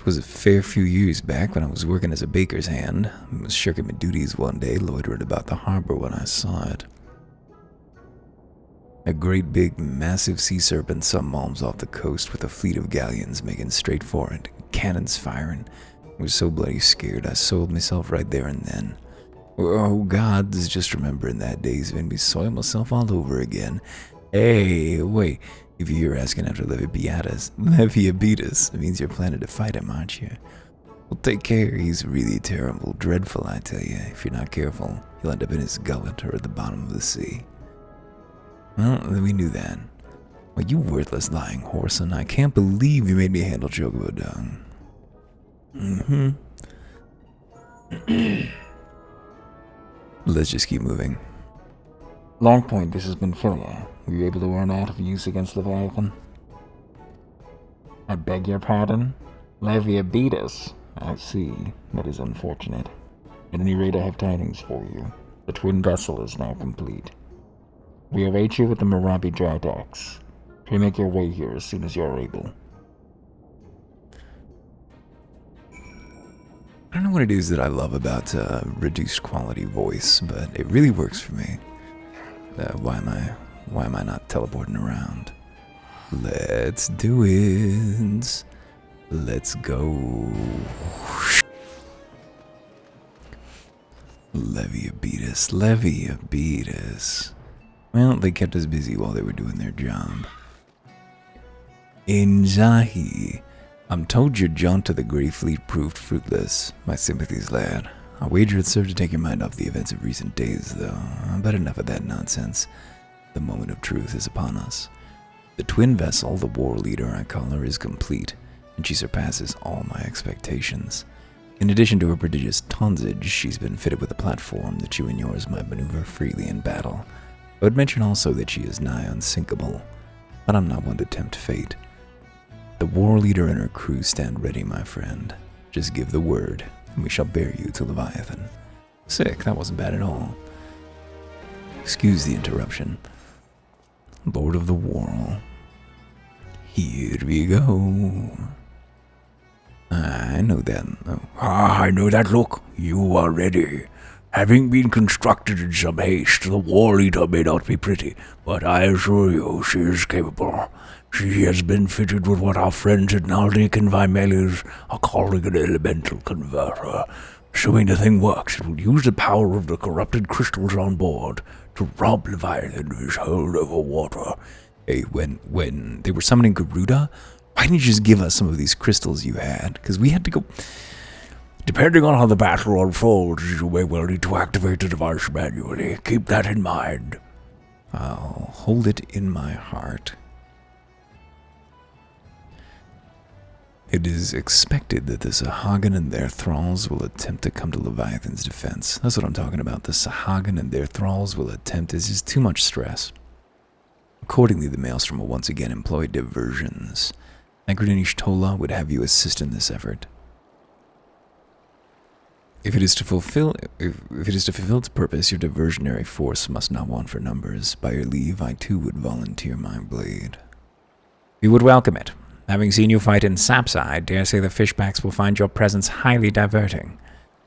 It was a fair few years back when I was working as a baker's hand. I was shirking my duties one day, loitering about the harbor when I saw it. A great big, massive sea serpent sunmalms off the coast with a fleet of galleons making straight for it, cannons firing. I was so bloody scared I sold myself right there and then. Oh God, just remembering that day's made me soil myself all over again. Hey, wait, if you're asking after Leviabetus, it means you're planning to fight him, aren't you? Well, take care, he's really terrible, dreadful, I tell you. If you're not careful, you'll end up in his gullet or at the bottom of the sea. Well, we knew that. Well, you worthless lying whoreson, I can't believe you made me handle Chocobo Dung. Let's just keep moving. Long point, this has been Philia. Were you able to warn out of use against Leviathan? I beg your pardon? Levia beat us. I see. That is unfortunate. At any rate, I have tidings for you. The twin vessel is now complete. We await you at the Merlwyb dry docks. Pray make your way here as soon as you are able. I don't know what it is that I love about reduced quality voice, but it really works for me. Why am I not teleporting around? Let's do it. Let's go. Levia beat us. Well, they kept us busy while they were doing their job. Inzahi, I'm told your jaunt to the Grey Fleet proved fruitless. My sympathies, lad. I wager it served to take your mind off the events of recent days, though. But enough of that nonsense. The moment of truth is upon us. The twin vessel, the war leader I call her, is complete, and she surpasses all my expectations. In addition to her prodigious tonnage, she's been fitted with a platform that you and yours might maneuver freely in battle. I would mention also that she is nigh unsinkable, but I'm not one to tempt fate. The war leader and her crew stand ready, my friend. Just give the word, and we shall bear you to Leviathan. Sick, that wasn't bad at all. Excuse the interruption. Lord of the Whirl. Here we go. I know that. Oh. I know that look. You are ready. Having been constructed in some haste, the war leader may not be pretty, but I assure you she is capable. She has been fitted with what our friends at Naldik and Vimelis are calling an elemental converter. Assuming the thing works, it will use the power of the corrupted crystals on board to rob Leviathan of his hold over water. Hey, when they were summoning Garuda, why didn't you just give us some of these crystals you had? Because we had to go... Depending on how the battle unfolds, you may well need to activate the device manually. Keep that in mind. I'll hold it in my heart. It is expected that the Sahagin and their thralls will attempt to come to Leviathan's defense. That's what I'm talking about. The Sahagin and their thralls will attempt. This is too much stress. Accordingly, the Maelstrom will once again employ diversions. Anchorinish Tola would have you assist in this effort. If it is to fulfill its purpose, your diversionary force must not want for numbers. By your leave, I too would volunteer my blade. We would welcome it. Having seen you fight in Sapsa, I dare say the fishbacks will find your presence highly diverting.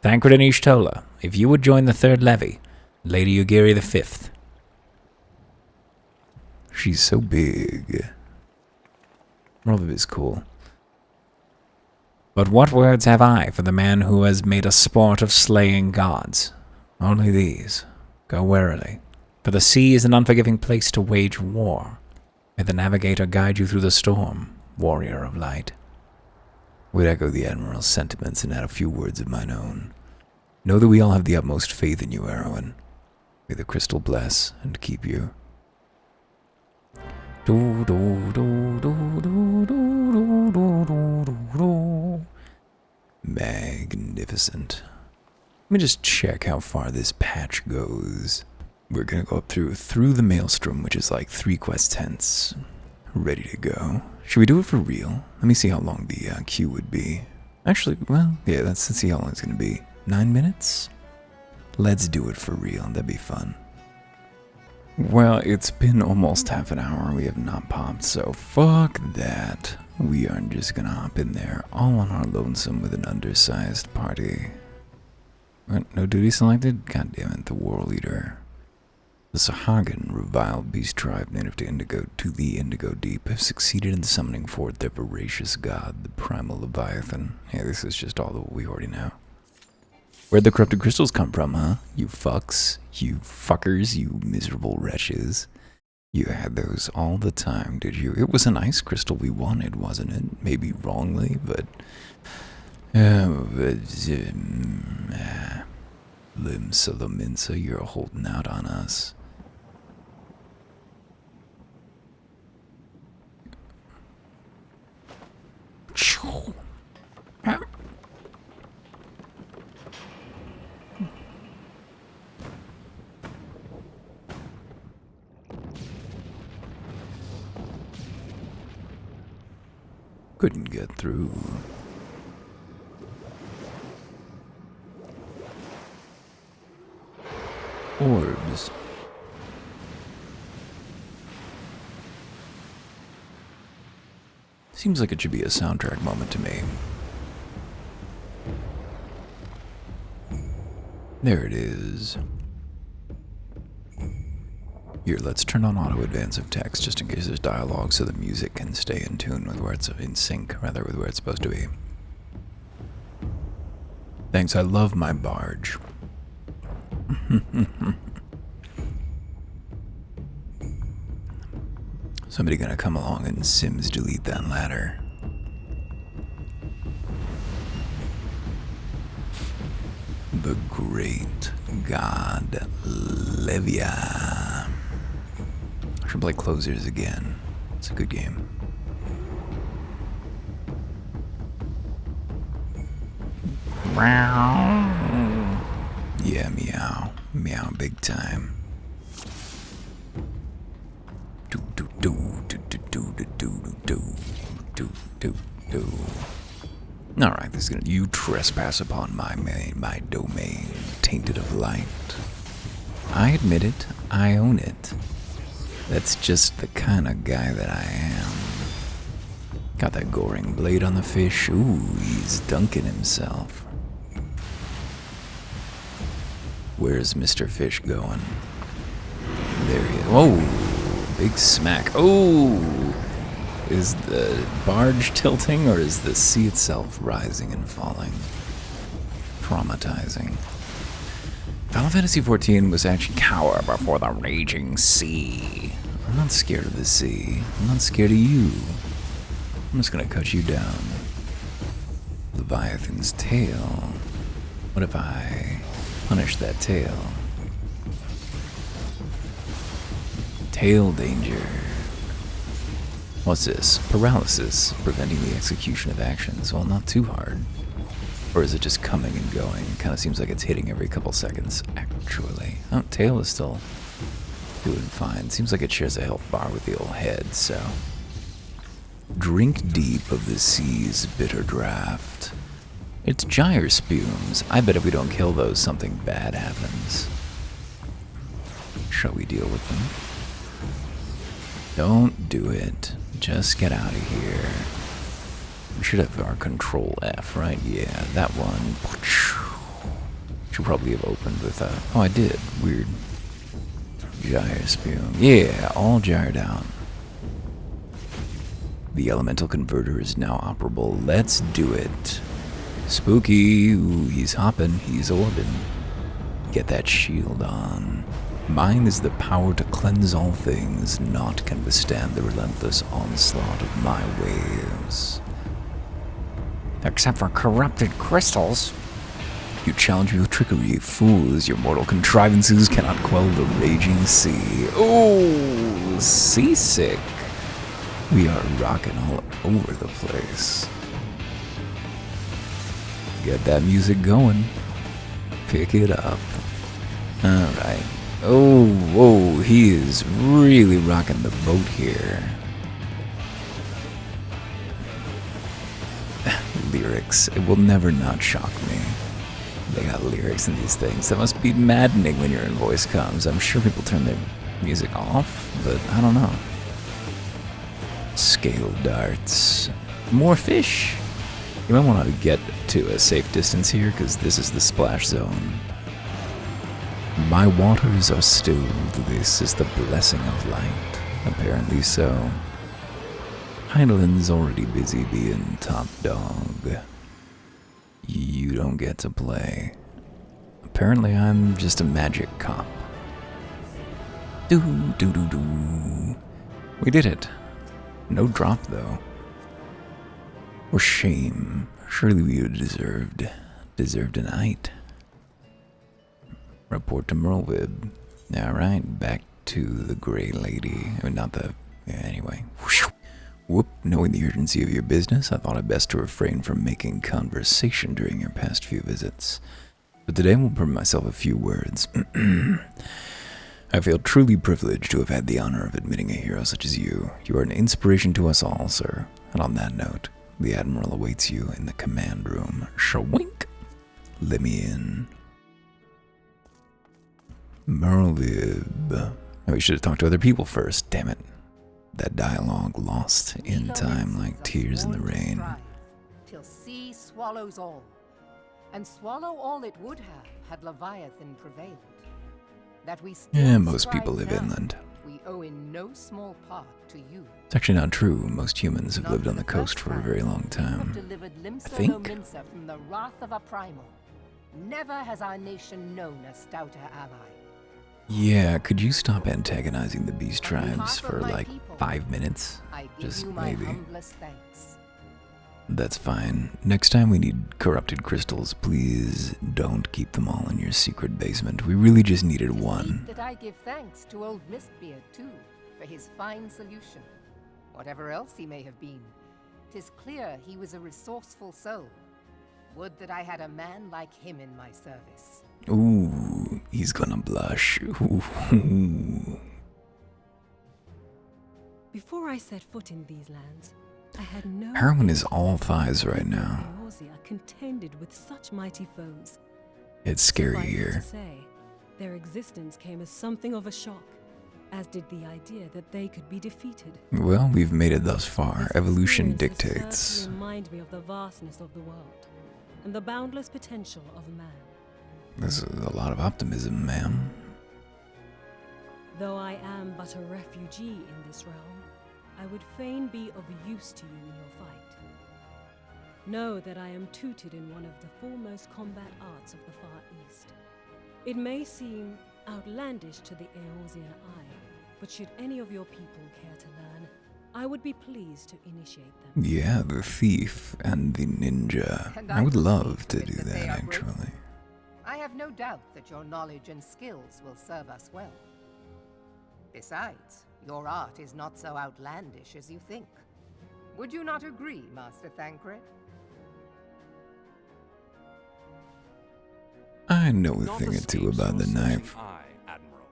Thancred Tola, if you would join the third levy, Lady Ugiri the fifth. She's so big. Merlwyb is cool. But what words have I for the man who has made a sport of slaying gods? Only these. Go warily, for the sea is an unforgiving place to wage war. May the navigator guide you through the storm, warrior of light. Would echo the Admiral's sentiments and add a few words of mine own. Know that we all have the utmost faith in you, Erwin. May the crystal bless and keep you. Magnificent. Let me just check how far this patch goes. We're gonna go up through the Maelstrom, which is like 3 quest tents. Ready to go. Should we do it for real? Let me see how long the queue would be. Actually, well, yeah, let's see how long it's gonna be. 9 minutes? Let's do it for real. That'd be fun. Well, it's been almost half an hour. We have not popped, so fuck that. We aren't just gonna hop in there all on our lonesome with an undersized party. What? No duty selected? God damn it, the war leader. The Sahagin, reviled beast tribe native to the Indigo Deep, have succeeded in summoning forth their voracious god, the primal Leviathan. Yeah, this is just all that we already know. Where'd the corrupted crystals come from, huh? You fucks. You fuckers. You miserable wretches. You had those all the time, did you? It was an ice crystal we wanted, wasn't it? Maybe wrongly, but... Limsa, you're holding out on us. Couldn't get through. Orbs. Seems like it should be a soundtrack moment to me. There it is. Here, let's turn on auto advance of text just in case there's dialogue so the music can stay in tune with where it's in sync, rather, with where it's supposed to be. Thanks, I love my barge. Somebody gonna come along and Sims delete that ladder. The great god Levia. I should play Closers again. It's a good game. Meow. Yeah, meow. Meow big time. Do do do do do do do do do do do. All right, this is gonna. You trespass upon my domain, tainted of light. I admit it. I own it. That's just the kind of guy that I am. Got that goring blade on the fish. Ooh, he's dunking himself. Where's Mr. Fish going? There he is. Whoa, big smack. Oh, is the barge tilting or is the sea itself rising and falling? Traumatizing. Final Fantasy XIV was actually cower before the raging sea. I'm not scared of the sea. I'm not scared of you. I'm just gonna cut you down. Leviathan's tail. What if I punish that tail? Tail danger. What's this? Paralysis, preventing the execution of actions. Well, not too hard. Or is it just coming and going? It kind of seems like it's hitting every couple seconds, actually. Oh, tail is still doing fine. Seems like it shares a health bar with the old head, so. Drink deep of the sea's bitter draught. It's gyre spumes. I bet if we don't kill those, something bad happens. Shall we deal with them? Don't do it. Just get out of here. We should have our control F, right? Yeah, that one. Should probably have opened with a... Oh, I did. Weird. Gyre spume. Yeah, all gyred out. The elemental converter is now operable. Let's do it. Spooky. Ooh, he's hopping. He's orbing. Get that shield on. Mine is the power to cleanse all things. Naught can withstand the relentless onslaught of my waves. Except for corrupted crystals. You challenge me with trickery, fools. Your mortal contrivances cannot quell the raging sea. Oh, seasick. We are rocking all over the place. Get that music going. Pick it up. Alright. Oh, whoa, he is really rocking the boat here. Lyrics. It will never not shock me. They got lyrics in these things. That must be maddening when your voice comes. I'm sure people turn their music off, but I don't know. Scale darts. More fish. You might want to get to a safe distance here, because this is the splash zone. My waters are stilled. This is the blessing of light. Apparently so. Heinelin's already busy being top dog. You don't get to play. Apparently I'm just a magic cop. Do. We did it. No drop though. Or shame. Surely we would deserved a night. Report to Merlwyb. Alright, back to the Grey Lady. I mean, not the... Yeah, anyway. Whoop, knowing the urgency of your business, I thought it best to refrain from making conversation during your past few visits. But today I will permit myself a few words. I feel truly privileged to have had the honor of admitting a hero such as you. You are an inspiration to us all, sir. And on that note, The Admiral awaits you in the command room. Shawink! Let me in. Merlwyb. Oh, we should have talked to other people first, damn it. That dialogue lost in time like tears in the rain. Till sea swallows all. And swallow all it would have had Leviathan prevailed. That we still Yeah, most people live now, inland. we owe in no small part to you. It's actually not true. Most humans have lived on the coast for a very long time. Delivered Limsa I think. Limsa from the wrath of a primal. Never has our nation known a stouter ally. Yeah, could you stop antagonizing the beast On behalf tribes of for my like people, 5 minutes? I give Just you my maybe. humblest thanks. That's fine. Next time we need corrupted crystals, please don't keep them all in your secret basement. We really just needed Tis one. meet that I give thanks to old Mistbeard too, for his fine solution. Whatever else he may have been, 'tis clear he was a resourceful soul. Would that I had a man like him in my service. Ooh, he's gonna blush. Ooh. Before I set foot in these lands, I had no Heroin is all thighs right now. Eorzea contended with such mighty foes. It's scary Suffice it here. to say, their existence came as something of a shock, as did the idea that they could be defeated. Well, we've made it thus far. This Evolution experience has served dictates. to remind me of the vastness of the world and the boundless potential of man. This is a lot of optimism, ma'am. Though I am but a refugee in this realm, I would fain be of use to you in your fight. Know that I am tutored in one of the foremost combat arts of the Far East. It may seem outlandish to the Eorzean eye, but should any of your people care to learn, I would be pleased to initiate them. Yeah, the thief and the ninja. And I would will love see to it do they that, are grateful. actually. I have no doubt that your knowledge and skills will serve us well. Besides, your art is not so outlandish as you think. Would you not agree, Master Thancred? I know a Not thing or two escape about the so knife. searching eye, Admiral.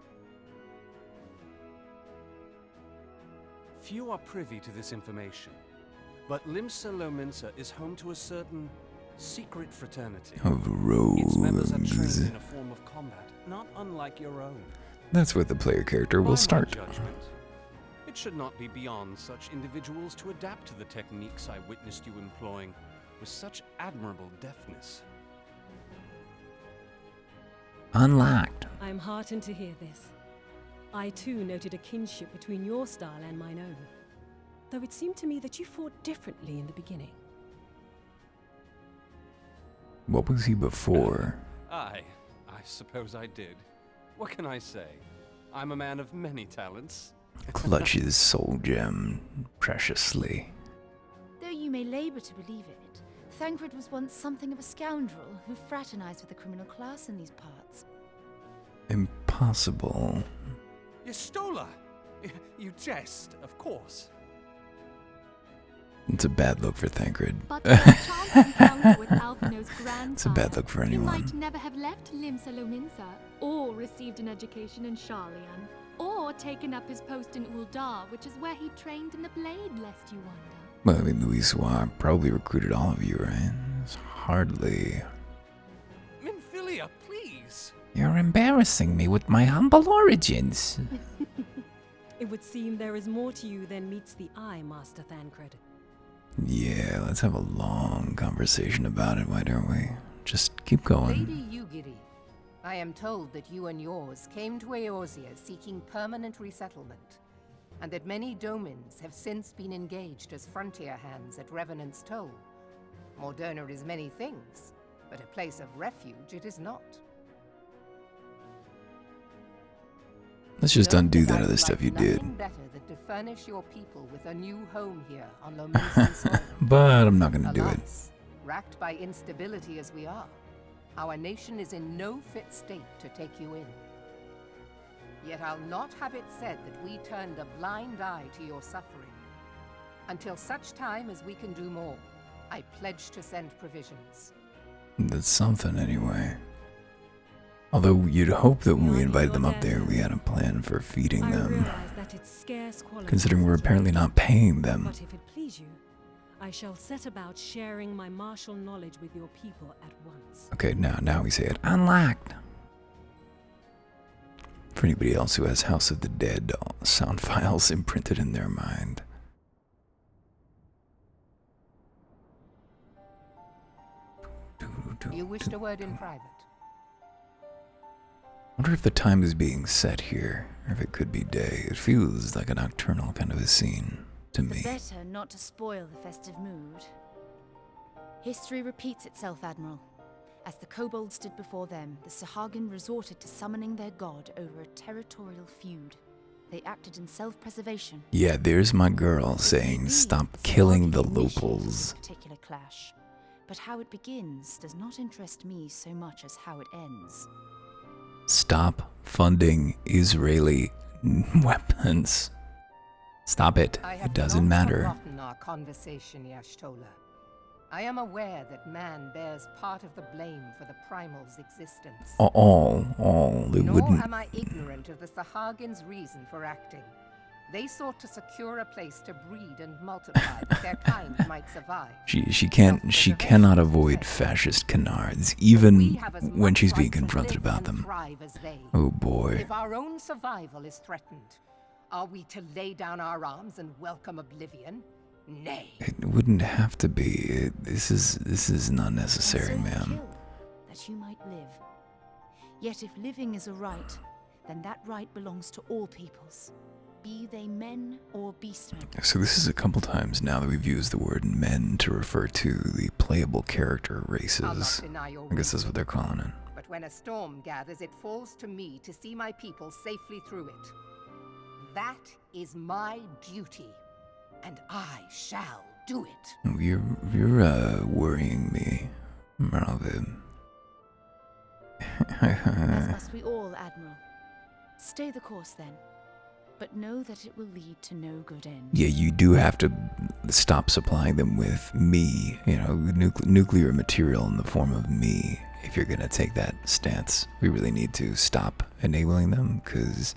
Few are privy to this information, but Limsa is home to a certain secret fraternity. Of Its members are rogues. trained in a form of combat, not unlike your own. That's where the player character By will my start. judgment, it should not be beyond such individuals to adapt to the techniques I witnessed you employing with such admirable deftness. Unlocked. I am heartened to hear this. I too noted a kinship between your style and mine own, though it seemed to me that you fought differently in the beginning. What was he before? I suppose I did. What can I say? I'm a man of many talents. Clutches soul gem preciously. Though you may labor to believe it, Thancred was once something of a scoundrel who fraternized with the criminal class in these parts. Impossible. Yestola! You jest, of course. It's a bad look for Thancred. But for a chance encounter with Alphino's grandfather, It's a bad look for you anyone. might never have left Limsa Lominsa, or received an education in Sharlayan, or taken up his post in Uldar, which is where he trained in the blade, lest you wonder. Well, I mean, Louis Soir probably recruited all of you, right? It's hardly. Minfilia, please! You're embarrassing me with my humble origins. It would seem there is more to you than meets the eye, Master Thancred. Yeah, let's have a long conversation about it, why don't we? Just keep going. Lady Yugiri, I am told that you and yours came to Eorzea seeking permanent resettlement, and that many domins have since been engaged as frontier hands at Revenant's Toll. Moderna is many things, but a place of refuge it is not. Let's just Know undo that I that other would stuff like you did. nothing better than to furnish your people with a new home here on Lominsan soil. But I'm not gonna do it. Alas, racked by instability as we are, our nation is in no fit state to take you in. Yet I'll not have it said that we turned a blind eye to your suffering. Until such time as we can do more, I pledge to send provisions. That's something anyway. Although you'd hope that when we invited them up there, we had a plan for feeding I them. realize that it's scarce quality Considering we're such a apparently not paying them. But if it please you, I shall set about sharing my martial knowledge with your people at once. Okay, now we say it. Unlocked. For anybody else who has House of the Dead sound files imprinted in their mind. You wished a word in private. I wonder if the time is being set here, or if it could be day. It feels like a nocturnal kind of a scene to me. Better not to spoil the festive mood. History repeats itself, Admiral. As the kobolds did before them, the Sahagin resorted to summoning their god over a territorial feud. They acted in self-preservation. Yeah, there's my girl saying, stop killing the locals. Particular clash. But how it begins does not interest me so much as how it ends. Stop funding Israeli weapons. Stop it. It doesn't matter. I have not forgotten our conversation, Y'shtola. I am aware that man bears part of the blame for the primal's existence. All. It Nor wouldn't. am I ignorant of the Sahagin's reason for acting. They sought to secure a place to breed and multiply that their kind might survive. She cannot avoid fascist canards, even when she's being confronted about them. Oh boy. If our own survival is threatened, are we to lay down our arms and welcome oblivion? Nay. It wouldn't have to be. This is not necessary, ma'am. That you might live. Yet if living is a right, then that right belongs to all peoples, be they men or beastmen. So this is a couple times now that we've used the word men to refer to the playable character races. I guess that's what they're calling it. But when a storm gathers, it falls to me to see my people safely through it. That is my duty, and I shall do it. You're worrying me, Merlwyb. As must we all, Admiral. Stay the course then, but know that it will lead to no good end. Yeah, you do have to stop supplying them with me, nuclear material in the form of me, if you're gonna take that stance. We really need to stop enabling them, because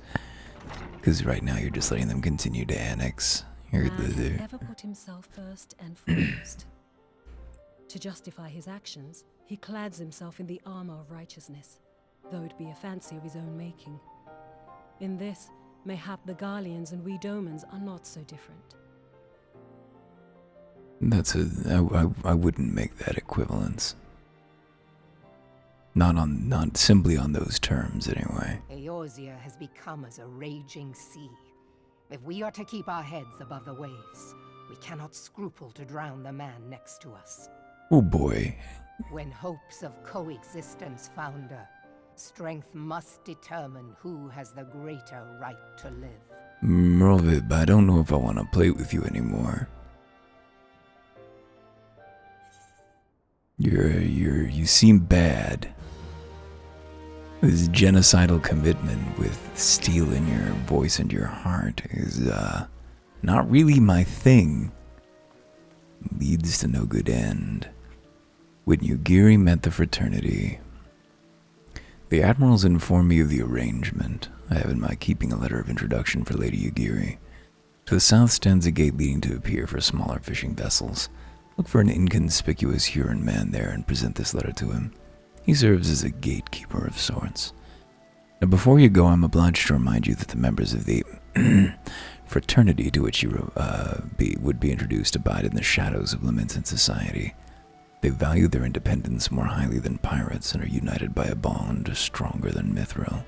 right now you're just letting them continue to annex. Man has ever put himself first and foremost. To justify his actions, he clads himself in the armor of righteousness, though it be a fancy of his own making. In this, mayhap the Garleans and we Domans are not so different. I wouldn't make that equivalence. Not simply on those terms, anyway. Eorzea has become as a raging sea. If we are to keep our heads above the waves, we cannot scruple to drown the man next to us. Oh boy. When hopes of coexistence founder, strength must determine who has the greater right to live. Merlwyb, I don't know if I want to play with you anymore. You seem bad. This genocidal commitment with steel in your voice and your heart is, not really my thing. Leads to no good end. When Yugiri met the fraternity, the admirals informed me of the arrangement. I have in my keeping a letter of introduction for Lady Yugiri. To the south stands a gate leading to a pier for smaller fishing vessels. Look for an inconspicuous Huron man there and present this letter to him. He serves as a gatekeeper of sorts. Now before you go, I'm obliged to remind you that the members of the fraternity to which you would be introduced abide in the shadows of Limsa society. They value their independence more highly than pirates and are united by a bond stronger than mithril.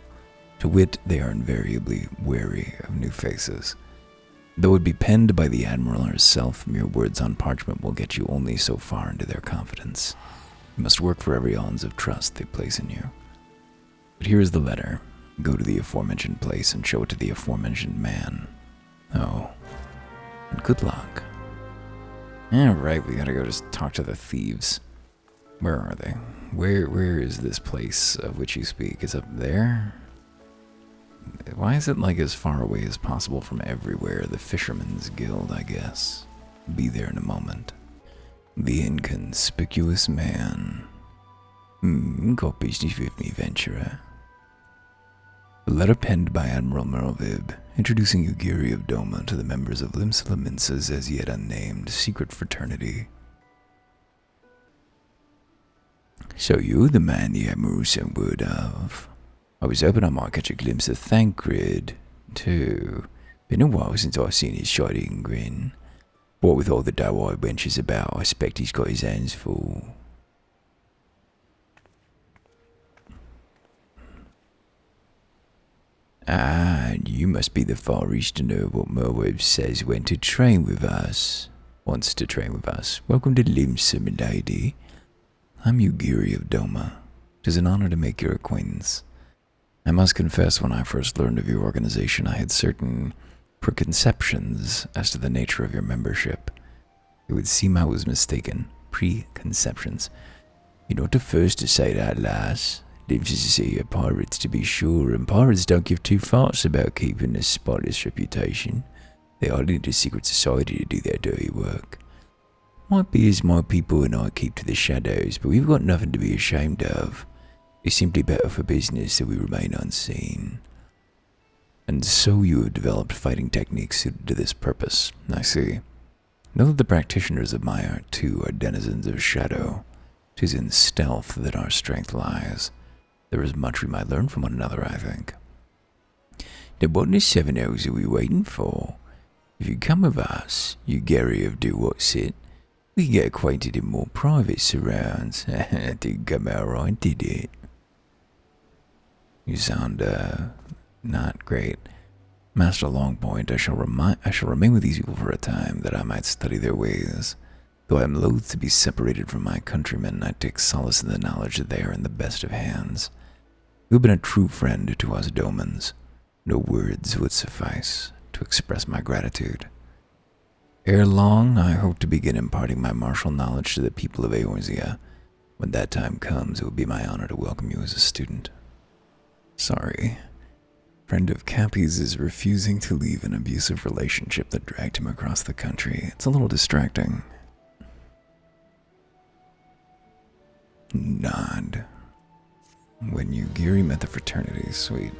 To wit, they are invariably wary of new faces. Though it be penned by the Admiral herself, mere words on parchment will get you only so far into their confidence. You must work for every ounce of trust they place in you. But here is the letter. Go to the aforementioned place and show it to the aforementioned man. Oh, and good luck. Alright, we gotta go just talk to the thieves. Where are they? Where is this place of which you speak? Is it up there? Why is it like as far away as possible from everywhere? The Fisherman's Guild, I guess. Be there in a moment. The inconspicuous man. Go bist nicht with me, Venturer. A letter penned by Admiral Merlwyb, introducing Ugiri of Doma to the members of Limsa's as yet unnamed secret fraternity. So you're the man the Admiral sent word of. I was hoping I might catch a glimpse of Thancred, too. Been a while since I've seen his shot-eating grin. What with all the doe-eyed wenches about, I expect he's got his hands full. Ah, you must be the Far Easterner what Merlwyb says wants to train with us. Welcome to Limsa, milady. I'm Ugiri of Doma. It is an honor to make your acquaintance. I must confess, when I first learned of your organization, I had certain preconceptions as to the nature of your membership. It would seem I was mistaken. Preconceptions. You're not the first to say that, lass. Lives as a pirates, to be sure, and pirates don't give two farts about keeping a spotless reputation. They all need a secret society to do their dirty work. Might be as my people and I keep to the shadows, but we've got nothing to be ashamed of. It's simply better for business that we remain unseen. And so you have developed fighting techniques suited to this purpose, I see. Know that the practitioners of my art, too, are denizens of shadow. 'Tis in stealth that our strength lies. There is much we might learn from one another, I think. Then what in the 7 hours are we waiting for? If you come with us, you Gary of Do What's It, we can get acquainted in more private surrounds. Didn't come out right, did it? You sound, not great. Master Longpoint, I shall remain with these people for a time, that I might study their ways. Though I am loath to be separated from my countrymen, I take solace in the knowledge that they are in the best of hands. You have been a true friend to us Domans. No words would suffice to express my gratitude. Ere long, I hope to begin imparting my martial knowledge to the people of Eorzea. When that time comes, it will be my honor to welcome you as a student. Sorry. Friend of Cappy's is refusing to leave an abusive relationship that dragged him across the country. It's a little distracting. Nod. When Ugiri met the fraternity, sweet.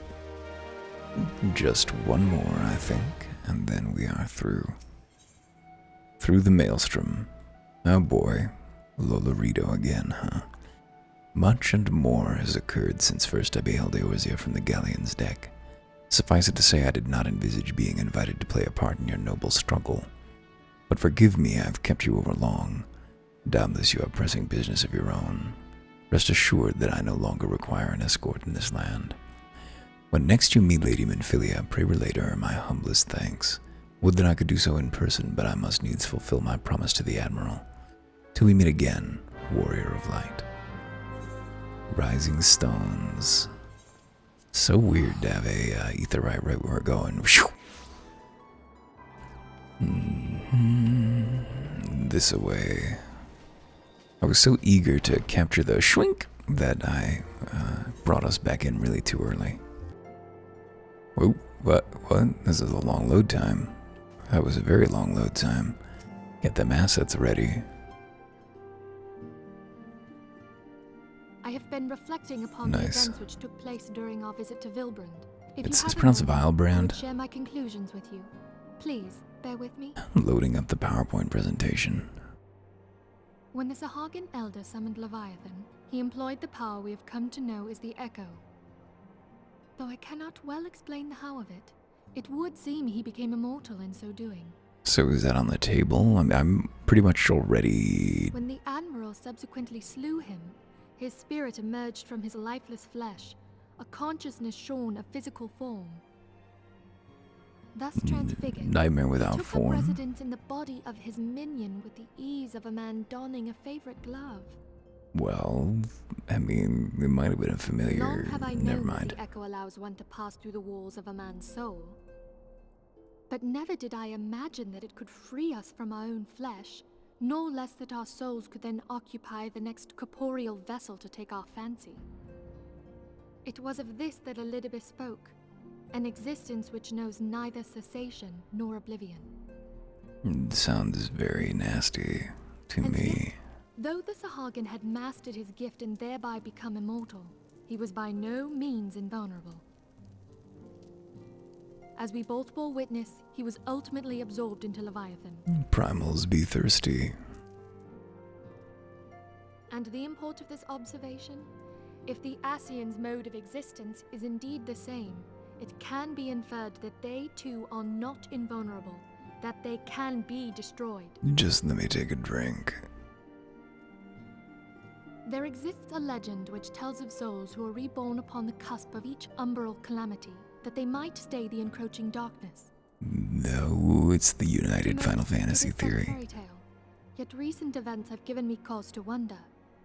Just one more, I think, and then we are through. Through the maelstrom. Oh boy, Lolorito again, huh? Much and more has occurred since first I beheld Eorzea from the galleon's deck. Suffice it to say, I did not envisage being invited to play a part in your noble struggle. But forgive me, I have kept you over long. Doubtless you have pressing business of your own. Rest assured that I no longer require an escort in this land. When next you meet Lady Minfilia, pray relate her my humblest thanks. Would that I could do so in person, but I must needs fulfill my promise to the Admiral. Till we meet again, Warrior of Light. Rising Stones. So weird to have a etherite right where we're going. This away. I was so eager to capture the shwink that I brought us back in really too early. Whoa, what? This is a long load time. That was a very long load time. Get them assets ready. I have been reflecting upon Nice. the events which took place during our visit to Vilbrand. If It's you have a pronounced moment, I would Vilbrand. share my conclusions with you. Please, bear with me. Loading up the PowerPoint presentation. When the Sahagin Elder summoned Leviathan, he employed the power we have come to know as the Echo. Though I cannot well explain the how of it, it would seem he became immortal in so doing. So is that on the table? I'm pretty much already... When the Admiral subsequently slew him, his spirit emerged from his lifeless flesh, a consciousness shorn of physical form. Thus transfigured, Nightmare he without took up form. residence in the body of his minion with the ease of a man donning a favorite glove. Well, I mean, it might have been a familiar... Long have I Never known that mind. the Echo allows one to pass through the walls of a man's soul. But never did I imagine that it could free us from our own flesh, nor less that our souls could then occupy the next corporeal vessel to take our fancy. It was of this that Elidibus spoke, an existence which knows neither cessation nor oblivion. Sounds very nasty to And me. yet, though the Sahagin had mastered his gift and thereby become immortal, he was by no means invulnerable. As we both bore witness, he was ultimately absorbed into Leviathan. Primals be thirsty. And the import of this observation? If the Ascians' mode of existence is indeed the same, it can be inferred that they too are not invulnerable, that they can be destroyed. Just let me take a drink. There exists a legend which tells of souls who are reborn upon the cusp of each umbral calamity, that they might stay the encroaching darkness. No, it's the United Final Fantasy theory. Fairy tale. Yet recent events have given me cause to wonder.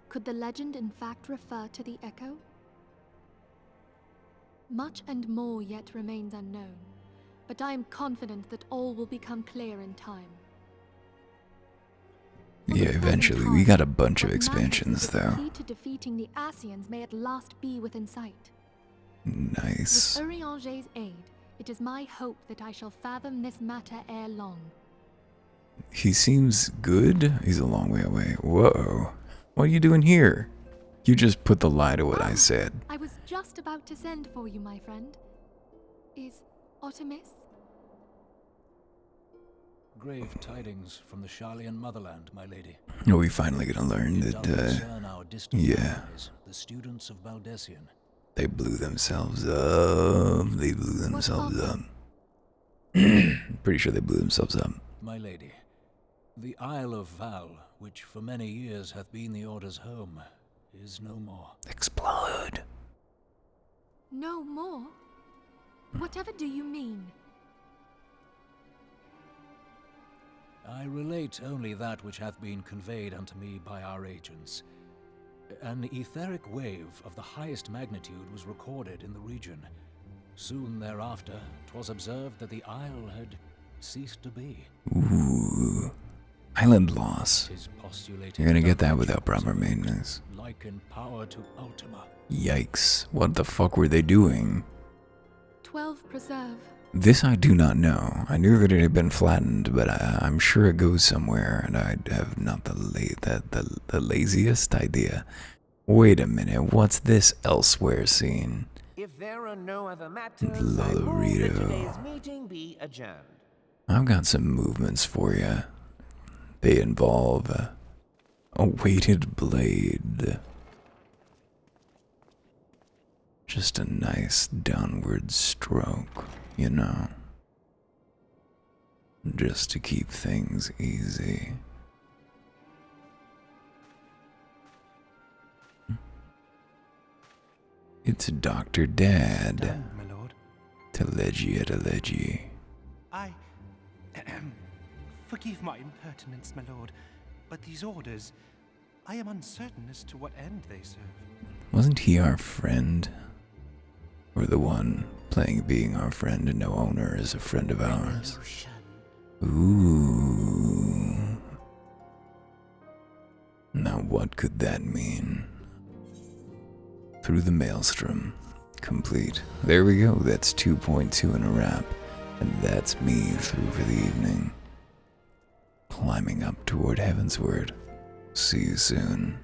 Could the legend in fact refer to the Echo? Much and more yet remains unknown, but I am confident that all will become clear in time. Yeah, eventually. We got a bunch of expansions, though. The key to defeating the Ascians may at last be within sight. Nice. With Urianger's aid, it is my hope that I shall fathom this matter ere long. He seems good. He's a long way away. Whoa. What are you doing here? You just put the lie to what I said. I was just about to send for you, my friend. Is Artemis? Grave tidings from the Sharlayan motherland, my lady. Are we finally gonna learn It that, does concern our distant yeah. allies, the students of Baldessian. They blew themselves up. They blew themselves up. Pretty sure they blew themselves up. My lady, the Isle of Val, which for many years hath been the Order's home, is no more. Explode. No more? Whatever do you mean? I relate only that which hath been conveyed unto me by our agents. An etheric wave of the highest magnitude was recorded in the region. Soon thereafter, 'twas observed that the isle had ceased to be. Ooh. Island loss. 'Tis postulated You're gonna get that the without regions proper of maintenance. like in power to Ultima. Yikes. What the fuck were they doing? 12 preserve. This I do not know. I knew that it had been flattened, but I'm sure it goes somewhere, and I have not the laziest idea. Wait a minute, what's this elsewhere scene? If there are no other matters, I move Lolorito. that today's meeting be adjourned. I've got some movements for you. They involve a weighted blade. Just a nice downward stroke, you know. Just to keep things easy. It's Dr. Dad. Done, my lord. Telegi. I... Forgive my impertinence, my lord, but these orders, I am uncertain as to what end they serve. Wasn't he our friend? Or the one playing being our friend and no owner is a friend of ours? Ooh. Now what could that mean? Through the Maelstrom. Complete. There we go. That's 2.2 in a wrap. And that's me through for the evening. Climbing up toward Heavensward. See you soon.